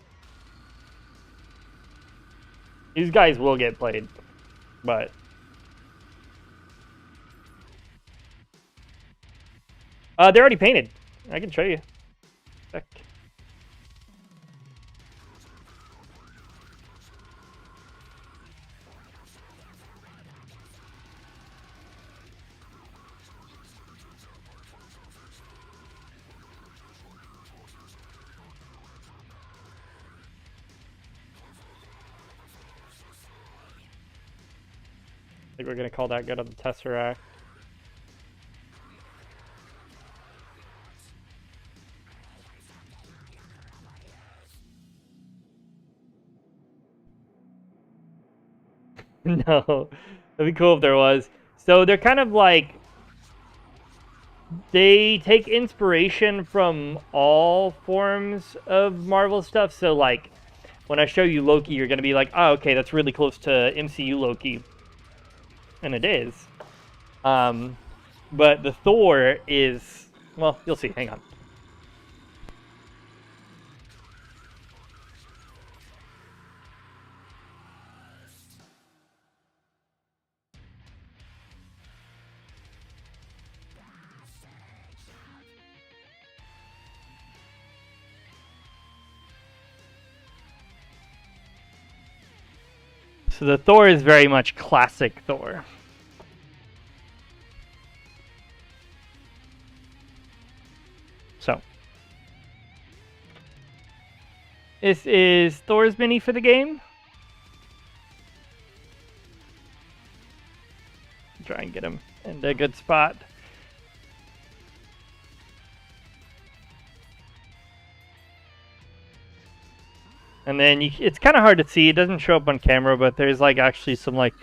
these guys will get played, but they're already painted. I can show you. Check. I think we're gonna call that good on the Tesseract. No, that'd be cool if there was. So they're kind of like, they take inspiration from all forms of Marvel stuff. So like, when I show you Loki, you're gonna be like, oh, okay, that's really close to MCU Loki. And it is. But the Thor is, well, you'll see, hang on. So the Thor is very much classic Thor. So this is Thor's mini for the game. Try and get him in a good spot. And then it's kind of hard to see. It doesn't show up on camera, but there's like actually some like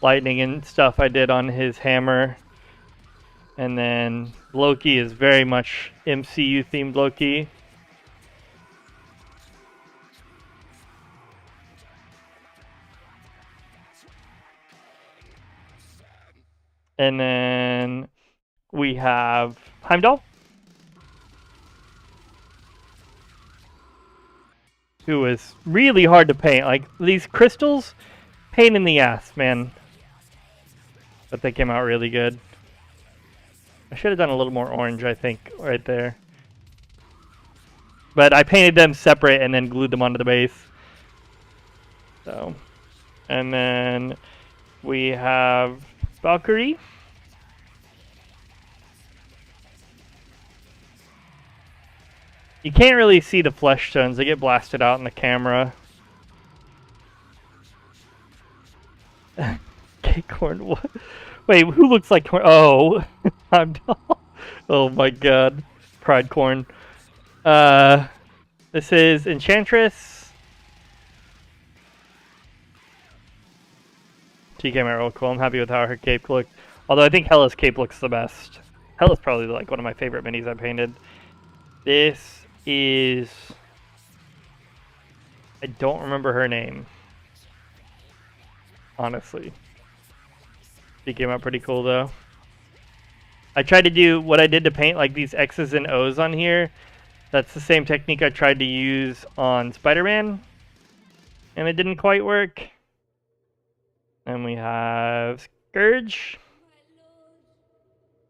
lightning and stuff I did on his hammer. And then Loki is very much MCU themed Loki. And then we have Heimdall, who is really hard to paint. Like, these crystals, pain in the ass, man. But they came out really good. I should have done a little more orange, I think, right there. But I painted them separate and then glued them onto the base. So, and then we have Valkyrie. You can't really see the flesh tones. They get blasted out in the camera. K-Corn, what? Wait, who looks like corn? Oh, oh my god. Pride Corn. This is Enchantress. She came out real cool. I'm happy with how her cape looked. Although I think Hella's cape looks the best. Hella's probably like one of my favorite minis I've painted. This is... I don't remember her name. Honestly. She came out pretty cool though. I tried to do what I did to paint like these X's and O's on here. That's the same technique I tried to use on Spider-Man. And it didn't quite work. And we have Scourge.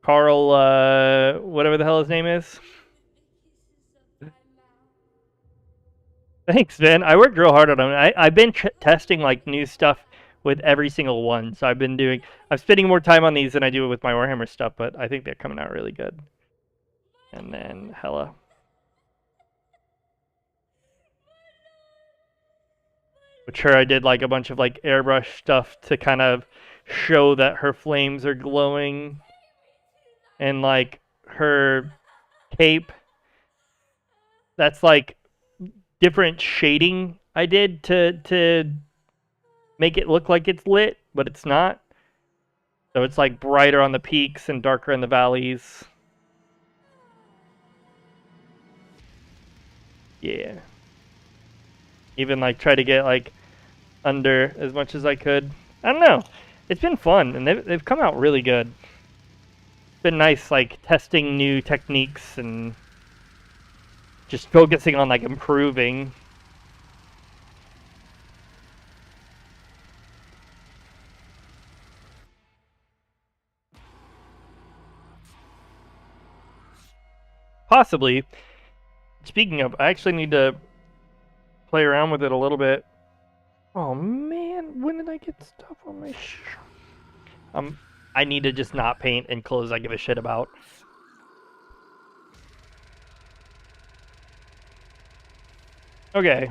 Carl, whatever the hell his name is. Thanks, Vin. I worked real hard on them. I've been testing like new stuff with every single one. So I'm spending more time on these than I do with my Warhammer stuff, but I think they're coming out really good. And then Hella. Which her I did like a bunch of like airbrush stuff to kind of show that her flames are glowing. And like her cape, that's like different shading I did to make it look like it's lit, but it's not. So it's like brighter on the peaks and darker in the valleys. Yeah. Even like try to get like under as much as I could. I don't know. It's been fun and they've come out really good. It's been nice like testing new techniques and just focusing on like improving. Possibly. Speaking of, I actually need to play around with it a little bit. Oh man, when did I get stuff on my shirt? I need to just not paint in clothes I give a shit about. Okay.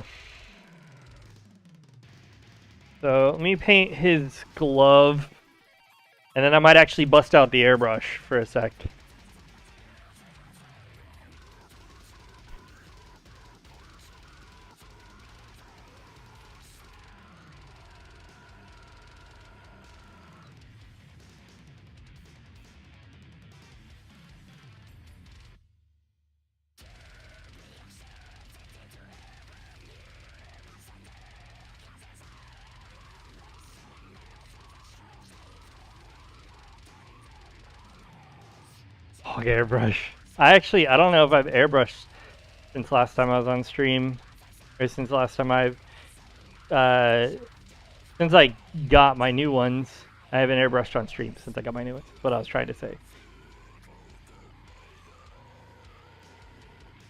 So let me paint his glove, and then I might actually bust out the airbrush for a sec. Okay, airbrush. I don't know if I've airbrushed since last time I was on stream, or since last time since I got my new ones. I haven't airbrushed on stream since I got my new ones. That's what I was trying to say.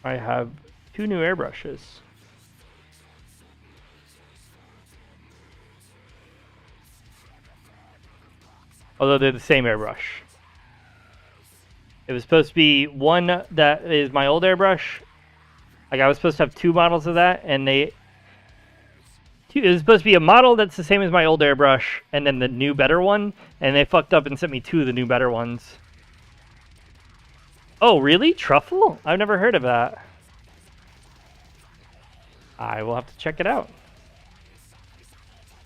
I have 2 new airbrushes. Although they're the same airbrush. It was supposed to be one that is my old airbrush. Like I was supposed to have 2 models of that, and it was supposed to be a model that's the same as my old airbrush, and then the new better one, and they fucked up and sent me 2 of the new better ones. Oh, really? Truffle? I've never heard of that. I will have to check it out.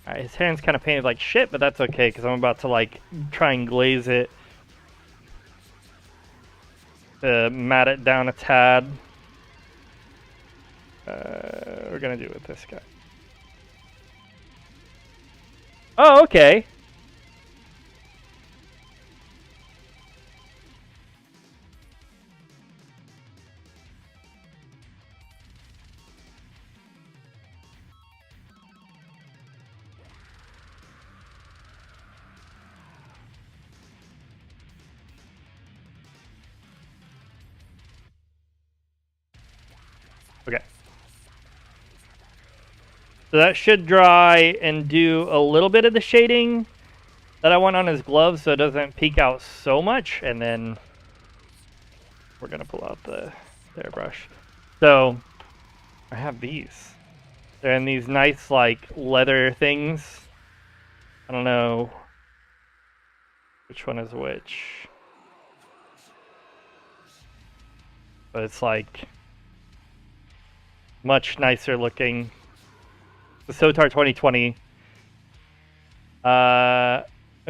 Alright, his hand's kind of painted like shit, but that's okay, because I'm about to like try and glaze it. To mat it down a tad. We're gonna do it with this guy. Oh, okay. Okay. So that should dry and do a little bit of the shading that I want on his gloves so it doesn't peek out so much, and then we're gonna pull out the airbrush. So I have these. They're in these nice like leather things. I don't know which one is which. But it's like much nicer looking. The Sotar 2020.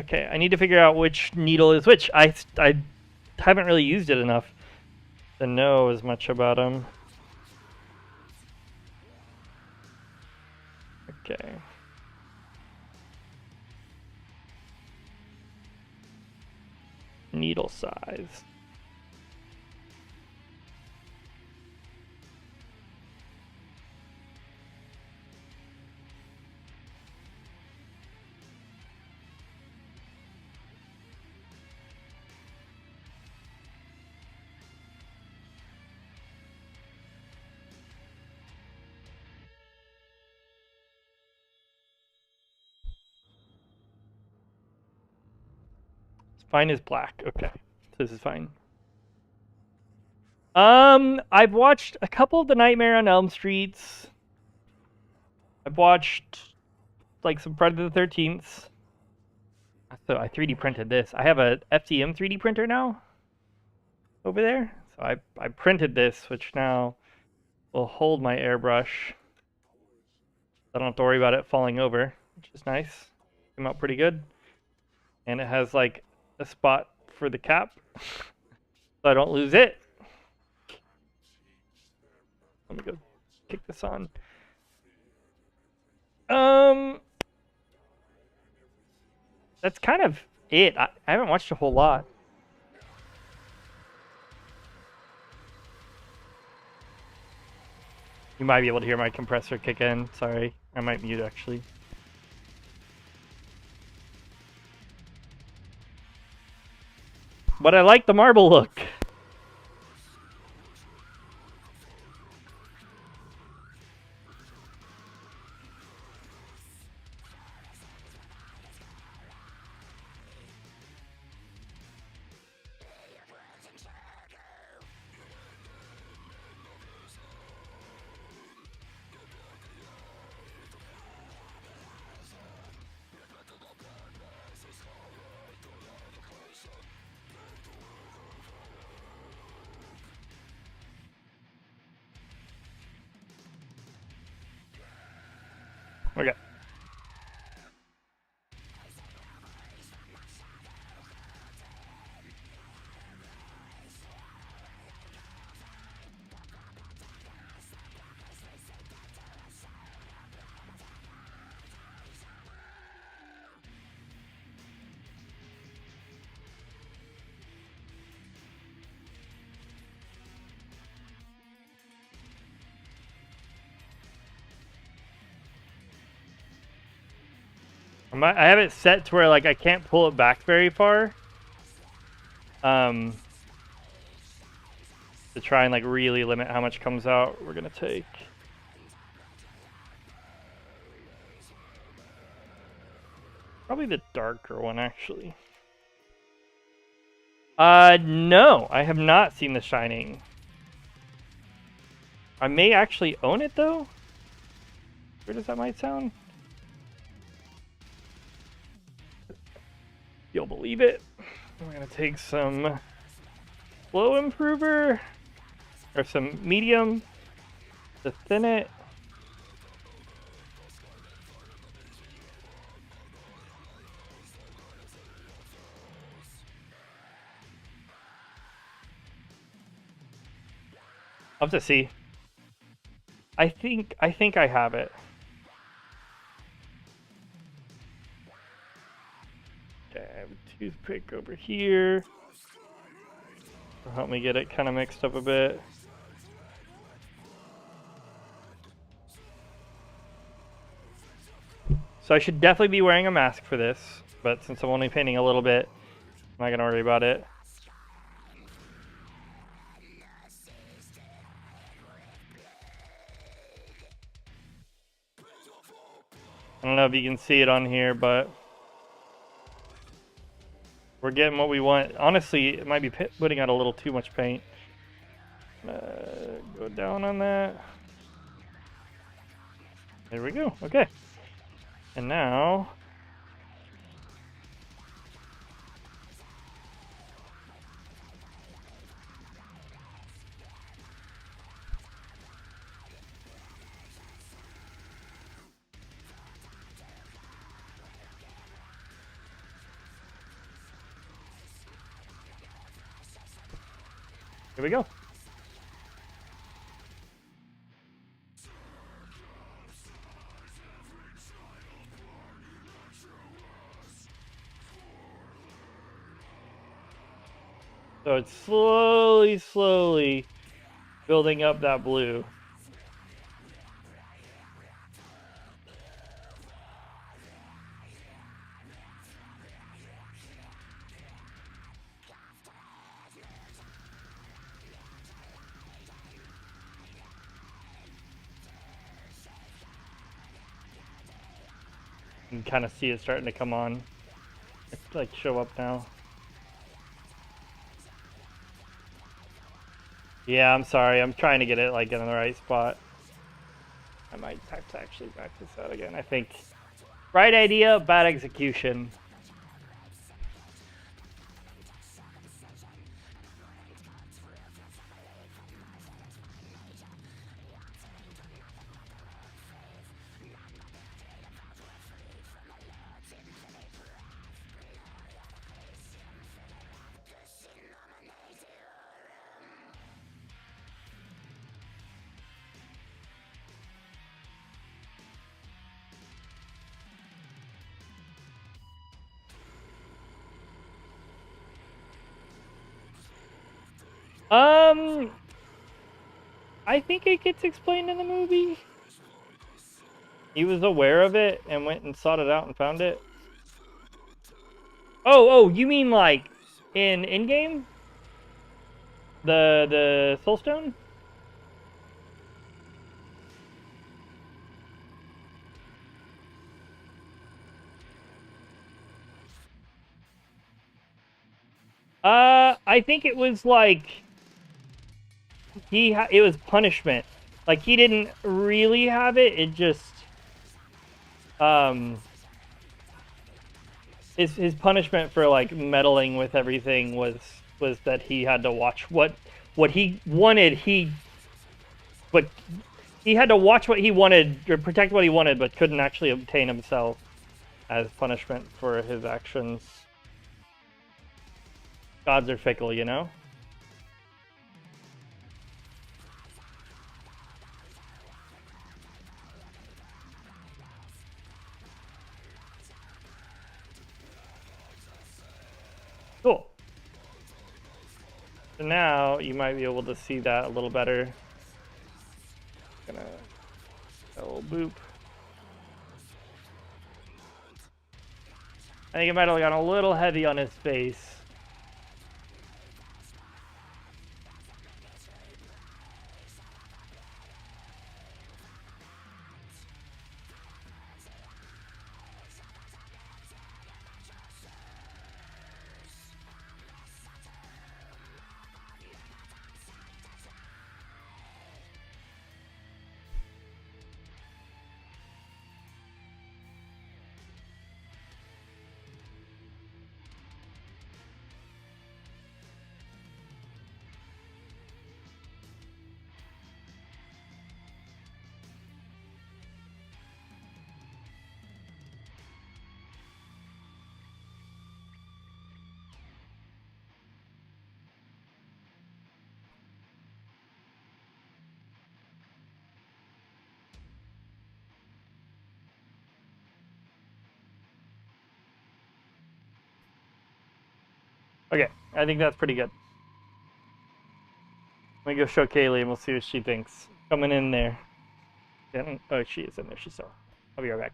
Okay, I need to figure out which needle is which. I haven't really used it enough to know as much about them. Okay. Needle size. Fine is black. Okay. This is fine. I've watched a couple of the Nightmare on Elm Streets. I've watched like some Friday the 13th. So I 3D printed this. I have a FDM 3D printer now over there. So I printed this, which now will hold my airbrush. I don't have to worry about it falling over, which is nice. Came out pretty good. And it has like a spot for the cap, so I don't lose it. Let me go kick this on. That's kind of it. I haven't watched a whole lot. You might be able to hear my compressor kick in. Sorry, I might mute actually. But I like the marble look. Okay. I have it set to where like I can't pull it back very far. To try and like really limit how much comes out, we're gonna take. Probably the darker one actually. No, I have not seen The Shining. I may actually own it though. Weird as that might sound. You'll believe it. We're gonna take some flow improver or some medium to thin it. I'll have to see. I think I have it. Okay, I have a toothpick over here. It'll help me get it kind of mixed up a bit. So I should definitely be wearing a mask for this, but since I'm only painting a little bit, I'm not gonna worry about it. I don't know if you can see it on here, but we're getting what we want. Honestly, it might be putting out a little too much paint. Go down on that. There we go. Okay. And now... Here we go. So it's slowly building up that blue. You can kind of see it starting to come on. It's like show up now. Yeah, I'm sorry. I'm trying to get it like in the right spot. I might have to actually back this out again. I think right idea, bad execution. I think it gets explained in the movie. He was aware of it and went and sought it out and found it. Oh, you mean like in in-game? The Soulstone? I think it was like it was punishment. Like he didn't really have it. It just his punishment for like meddling with everything was that he had to watch what he wanted. But he had to watch what he wanted or protect what he wanted, but couldn't actually obtain himself as punishment for his actions. Gods are fickle, you know? Cool. So now you might be able to see that a little better. Gonna a little boop. I think it might have gotten a little heavy on his face. Okay, I think that's pretty good. Let me go show Kaylee and we'll see what she thinks. Coming in there. Oh, she is in there. She's so. I'll be right back.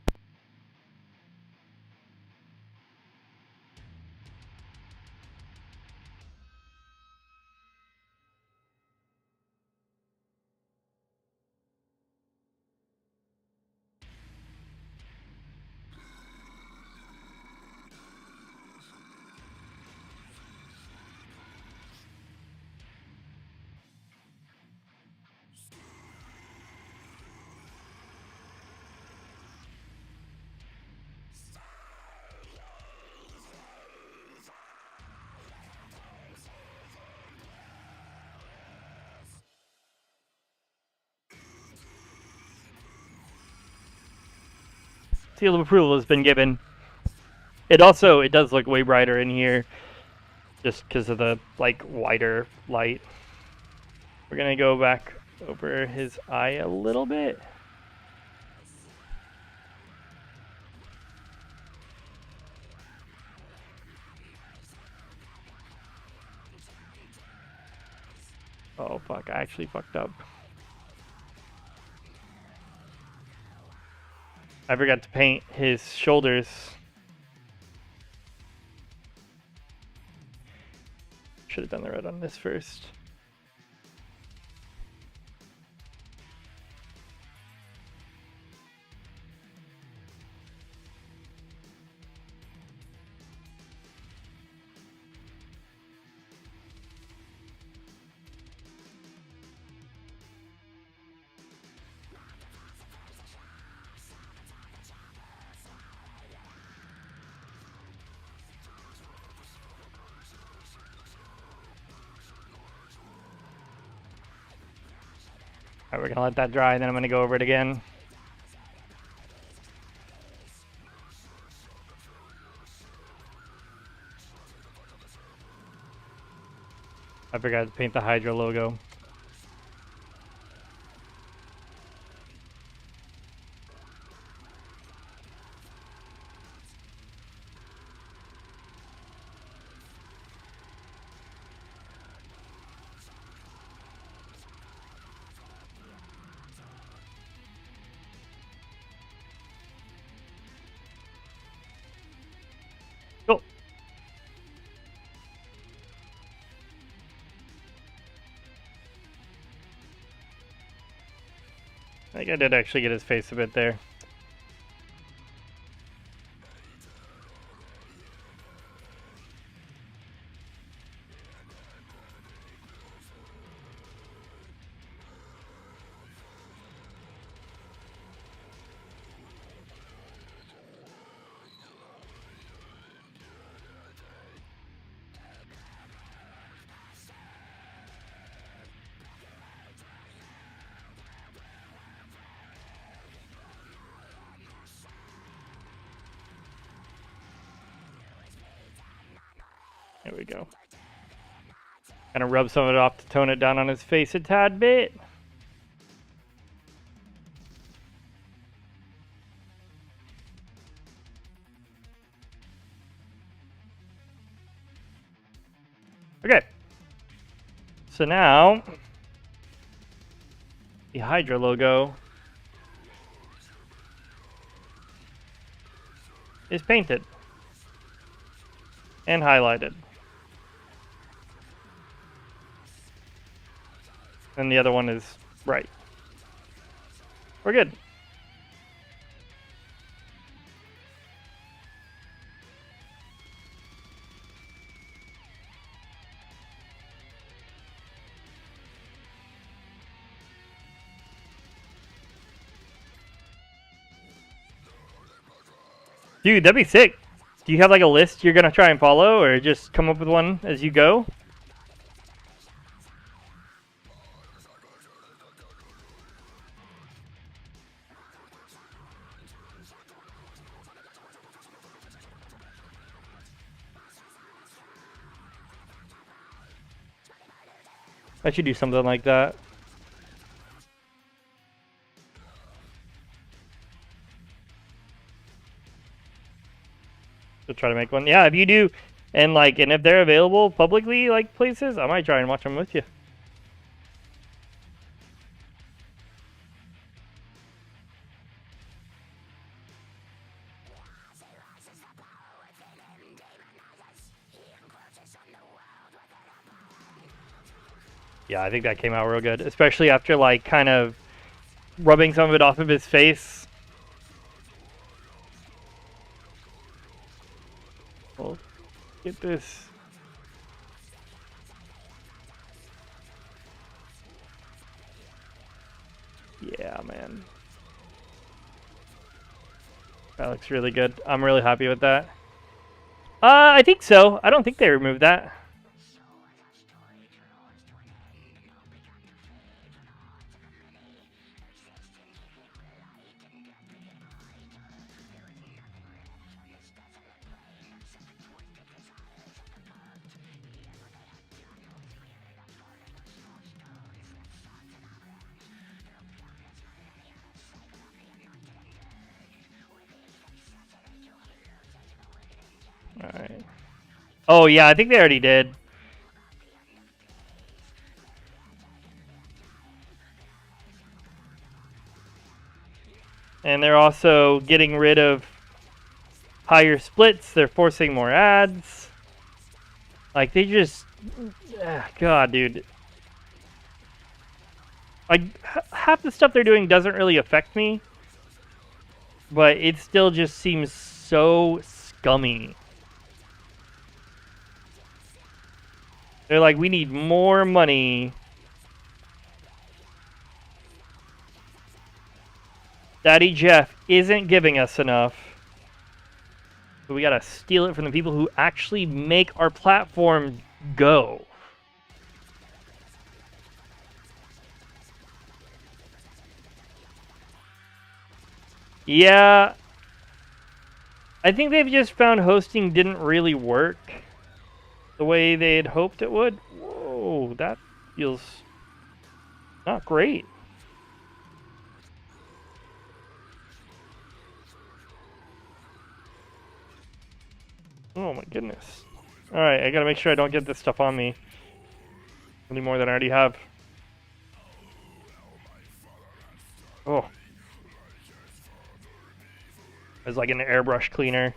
Seal of approval has been given. It does look way brighter in here, just because of the like wider light. We're gonna go back over his eye a little bit. Oh fuck, I actually fucked up. I forgot to paint his shoulders. Should have done the red on this first. Alright, we're gonna let that dry and then I'm gonna go over it again. I forgot to paint the Hydra logo. Cool. I think I did actually get his face a bit there. There we go. Gonna rub some of it off to tone it down on his face a tad bit. Okay. So now, the Hydra logo is painted and highlighted. And the other one is right. We're good. Dude, that'd be sick. Do you have like a list you're gonna try and follow, or just come up with one as you go? I should do something like that. To try to make one. Yeah, if you do, and if they're available publicly, like places, I might try and watch them with you. Yeah, I think that came out real good, especially after like kind of rubbing some of it off of his face. Well, get this. Yeah, man. That looks really good. I'm really happy with that. I think so. I don't think they removed that. Alright. Oh yeah, I think they already did. And they're also getting rid of higher splits. They're forcing more ads. Like, they just... God, dude. Like, half the stuff they're doing doesn't really affect me. But it still just seems so scummy. They're like, we need more money. Daddy Jeff isn't giving us enough. So we gotta steal it from the people who actually make our platform go. Yeah. I think they've just found hosting didn't really work the way they had hoped it would. Whoa, that feels not great. Oh my goodness. Alright, I gotta make sure I don't get this stuff on me. Any more than I already have. Oh. It's like an airbrush cleaner.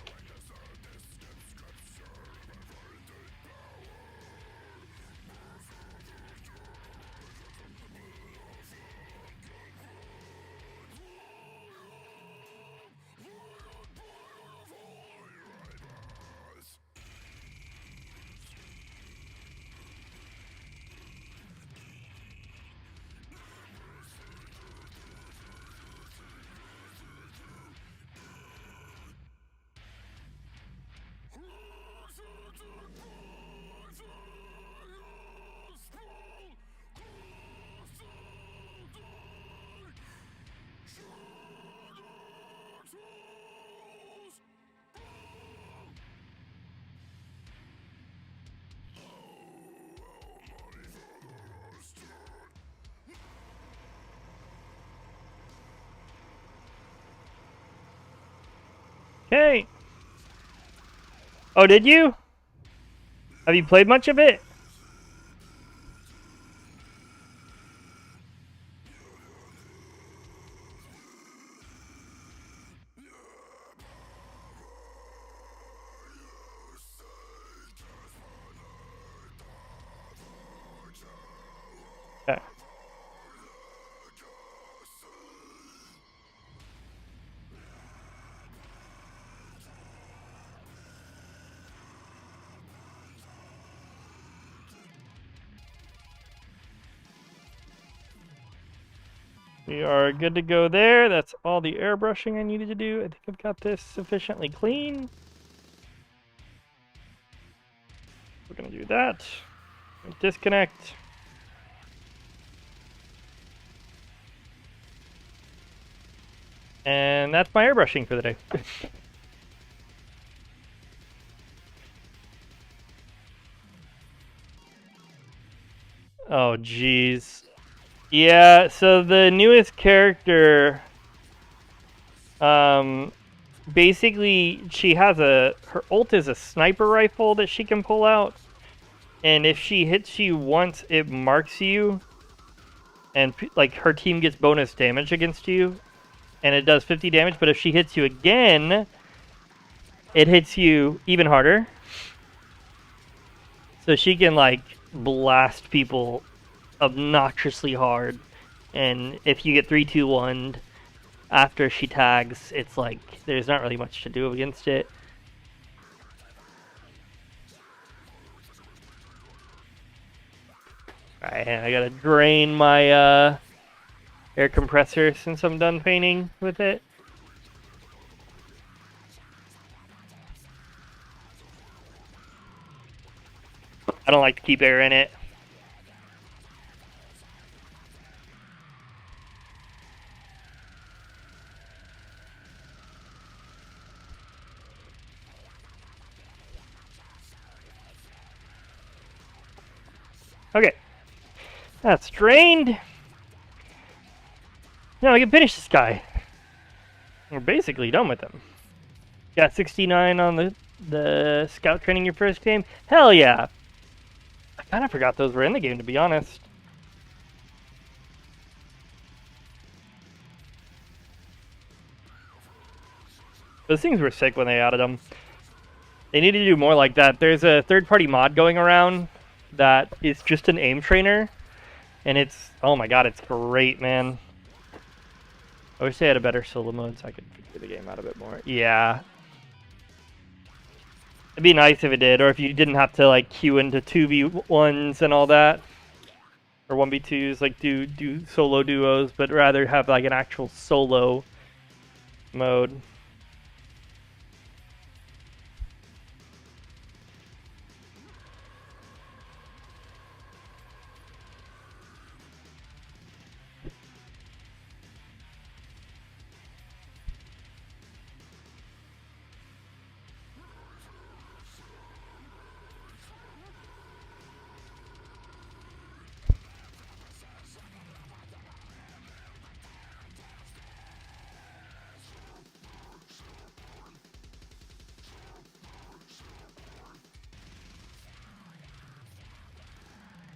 Okay. Oh, did you? Have you played much of it? Okay. We are good to go there. That's all the airbrushing I needed to do. I think I've got this sufficiently clean. We're gonna do that. Disconnect. And that's my airbrushing for the day. Oh, jeez. Yeah, so the newest character, basically she has her ult is a sniper rifle that she can pull out, and if she hits you once, it marks you, and like her team gets bonus damage against you, and it does 50 damage, but if she hits you again, it hits you even harder. So she can like blast people obnoxiously hard, and if you get 3-2-1 after she tags, it's like there's not really much to do against it. Alright, I gotta drain my air compressor since I'm done painting with it. I don't like to keep air in it. Okay, that's drained. Now I can finish this guy. We're basically done with him. Got 69 on the the scout training your first game? Hell yeah! I kind of forgot those were in the game, to be honest. Those things were sick when they added them. They need to do more like that. There's a third-party mod going around that is just an aim trainer, and it's, oh my god, it's great, man. I wish they had a better solo mode so I could figure the game out a bit more. Yeah. It'd be nice if it did, or if you didn't have to like queue into 2v1s and all that. Or 1v2s, like do solo duos, but rather have like an actual solo mode.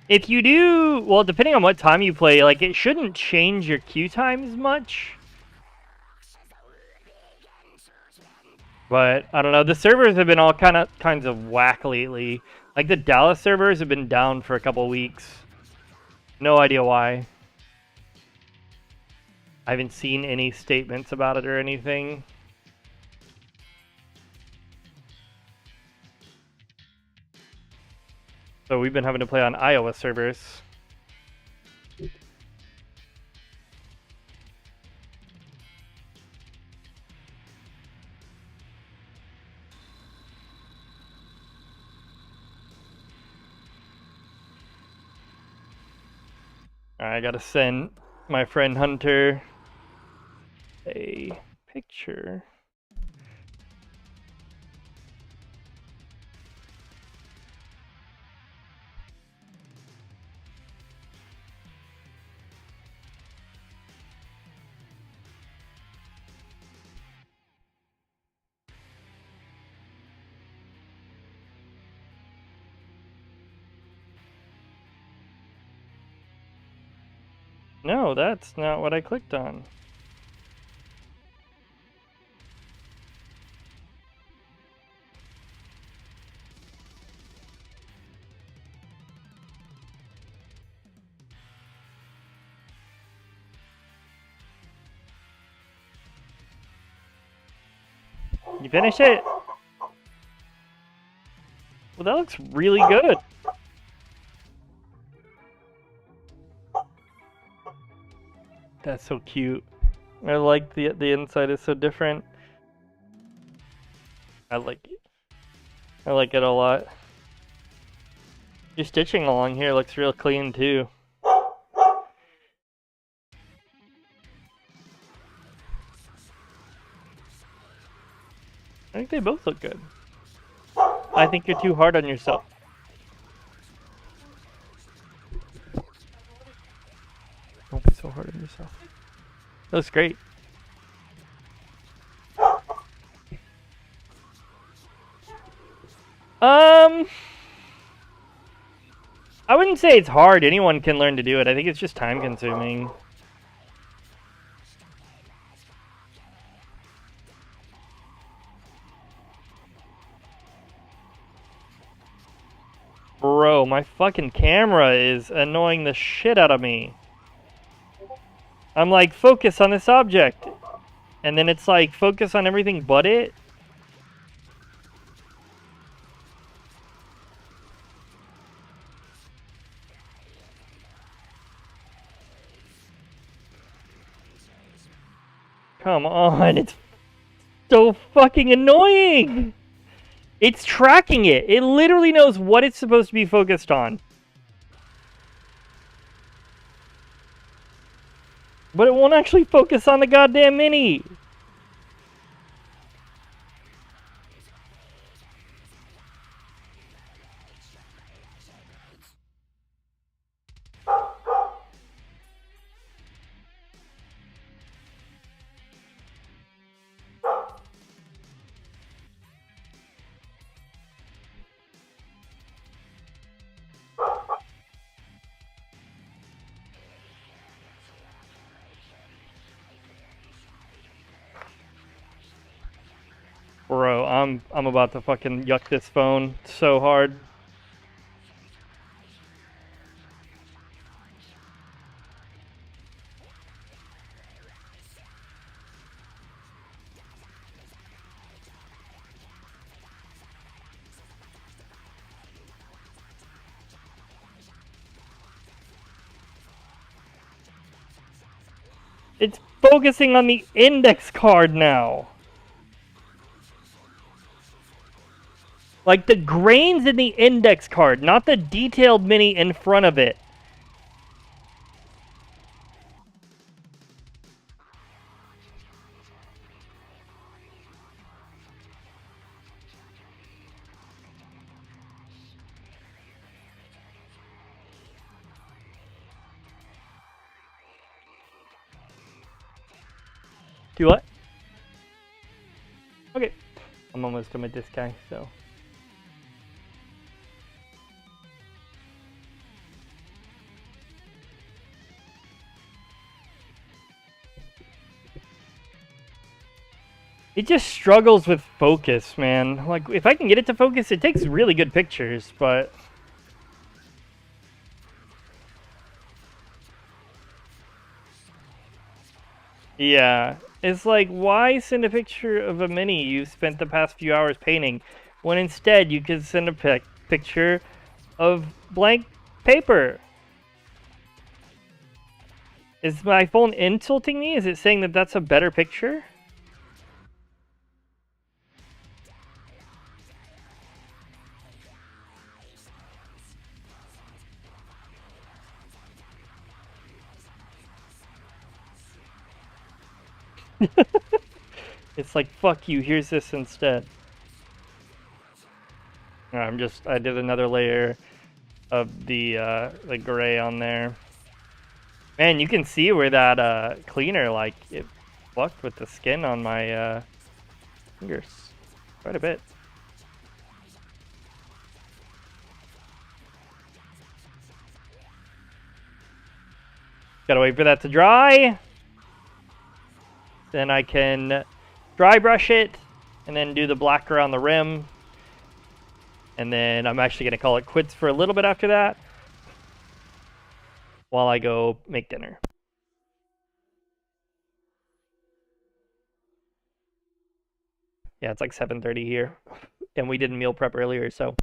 If you do, well, depending on what time you play, like, it shouldn't change your queue times much. But, I don't know, the servers have been all kinds of whack lately. Like, the Dallas servers have been down for a couple weeks. No idea why. I haven't seen any statements about it or anything. So we've been having to play on Iowa servers. Alright, I gotta send my friend Hunter a picture. No, that's not what I clicked on. You finished it? Well, that looks really good. That's so cute. I like the inside is so different. I like it. I like it a lot. Your stitching along here looks real clean too. I think they both look good. I think you're too hard on yourself. Don't be so hard on yourself. That looks great. I wouldn't say it's hard. Anyone can learn to do it. I think it's just time consuming. Bro, my fucking camera is annoying the shit out of me. I'm like, focus on this object. And then it's like, focus on everything but it. Come on, it's so fucking annoying. It's tracking it. It literally knows what it's supposed to be focused on. But it won't actually focus on the goddamn mini. Bro, I'm about to fucking yuck this phone so hard. It's focusing on the index card now. Like the grains in the index card, not the detailed mini in front of it. Do what? Okay. I'm almost done with this guy, so. It just struggles with focus, man. Like, if I can get it to focus, it takes really good pictures, but... Yeah. It's like, why send a picture of a mini you spent the past few hours painting, when instead you could send a picture of blank paper? Is my phone insulting me? Is it saying that that's a better picture? It's like, fuck you, here's this instead. I did another layer of the gray on there. Man, you can see where that cleaner, like, it fucked with the skin on my fingers quite a bit. Gotta wait for that to dry. Then I can dry brush it and then do the black around the rim. And then I'm actually gonna call it quits for a little bit after that, while I go make dinner. Yeah, it's like 7:30 here, and we didn't meal prep earlier, so.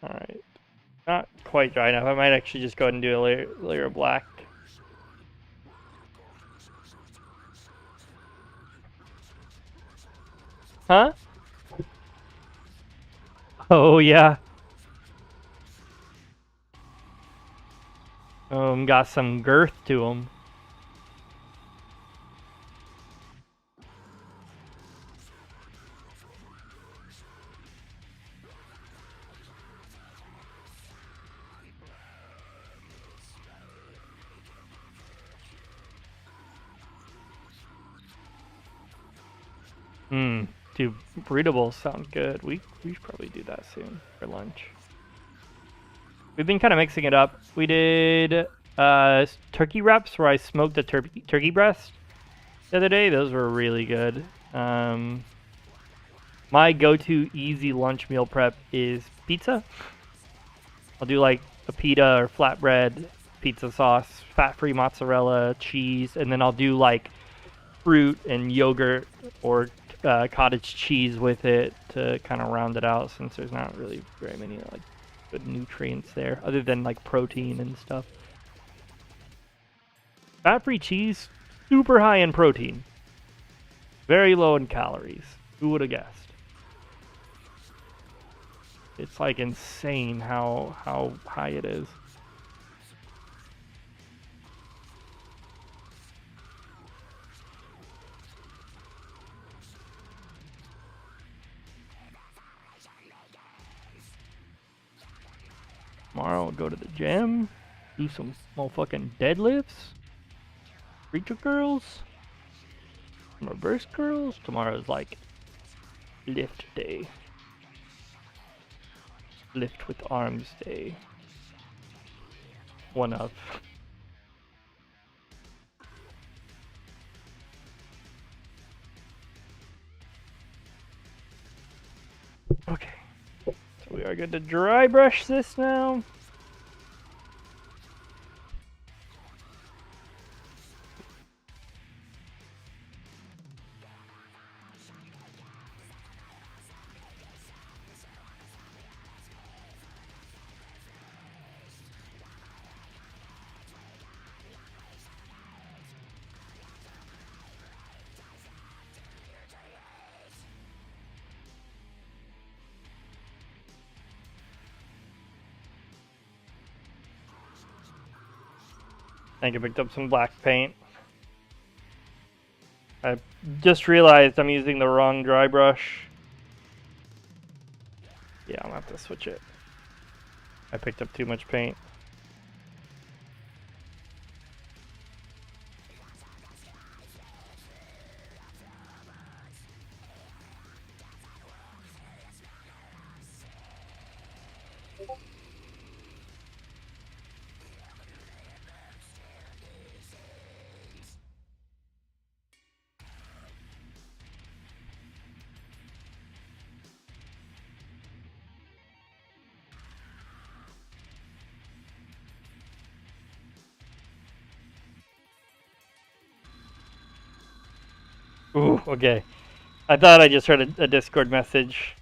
All right, not quite dry enough. I might actually just go ahead and do a layer of black. Huh? Oh yeah. Got some girth to them. Dude, breedables sound good. We should probably do that soon for lunch. We've been kind of mixing it up. We did turkey wraps where I smoked a turkey breast the other day. Those were really good. My go-to easy lunch meal prep is pizza. I'll do like a pita or flatbread, pizza sauce, fat-free mozzarella, cheese, and then I'll do like fruit and yogurt or cottage cheese with it to kind of round it out, since there's not really very many like good nutrients there other than like protein and stuff. Fat-free cheese, super high in protein, very low in calories. Who would have guessed? It's like insane how high it is. Tomorrow I'll go to the gym, do some motherfucking deadlifts, preacher curls, reverse curls. Tomorrow's like lift day. Lift with arms day. One of. Okay. So we are good to dry brush this now. I think I picked up some black paint. I just realized I'm using the wrong dry brush. Yeah, I'm gonna have to switch it. I picked up too much paint. Ooh, okay. I thought I just heard a Discord message.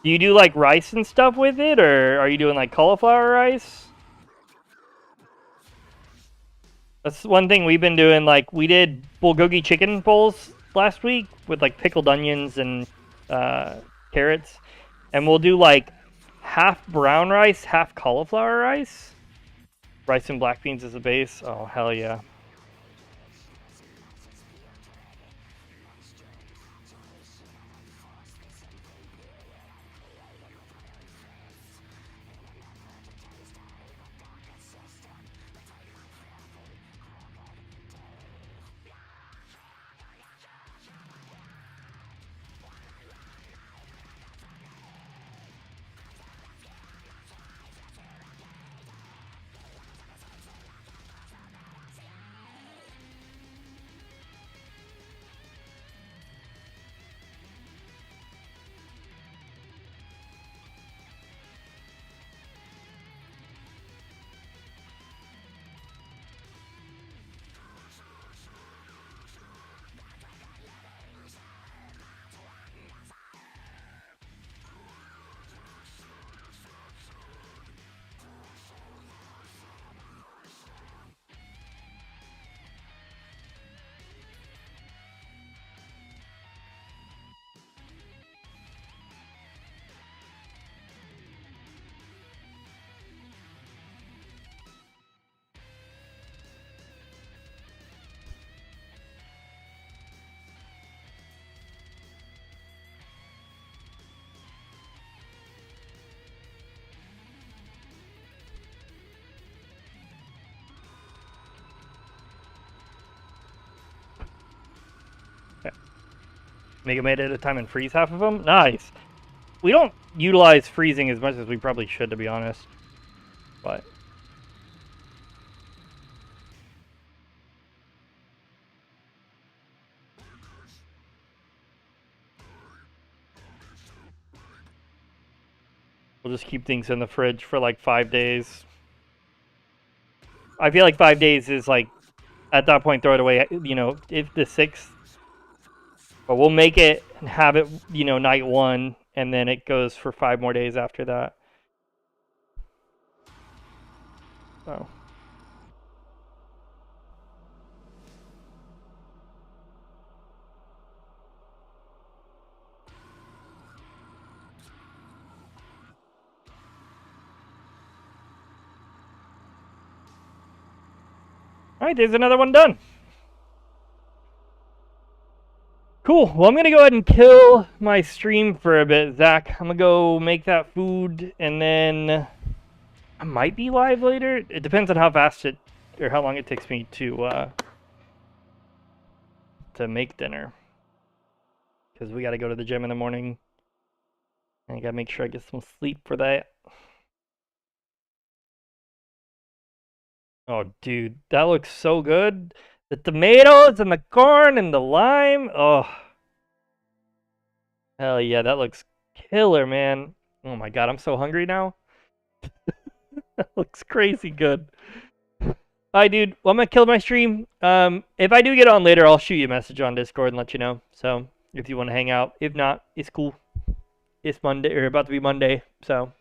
Do you do like rice and stuff with it, or are you doing like cauliflower rice? That's one thing we've been doing. Like we did bulgogi chicken bowls last week with like pickled onions and carrots, and we'll do like half brown rice, half cauliflower rice. Rice and black beans as a base. Oh hell yeah! Make them 8 at a time and freeze half of them. Nice. We don't utilize freezing as much as we probably should, to be honest. But we'll just keep things in the fridge for like 5 days. I feel like 5 days is like, at that point, throw it away. You know, if the 6th. But we'll make it and have it, you know, night 1, and then it goes for 5 more days after that. So. Alright, there's another one done. Cool. Well, I'm going to go ahead and kill my stream for a bit, Zach. I'm going to go make that food, and then I might be live later. It depends on how fast it, or how long it takes me to make dinner. Because we got to go to the gym in the morning. And I got to make sure I get some sleep for that. Oh, dude, that looks so good. The tomatoes and the corn and the lime. Oh, hell yeah, that looks killer, man. Oh my god, I'm so hungry now. That looks crazy good. Alright, dude. Well, I'm gonna kill my stream. If I do get on later, I'll shoot you a message on Discord and let you know. So if you want to hang out, if not, it's cool. It's Monday or about to be Monday. So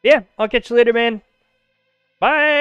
yeah, I'll catch you later, man. Bye.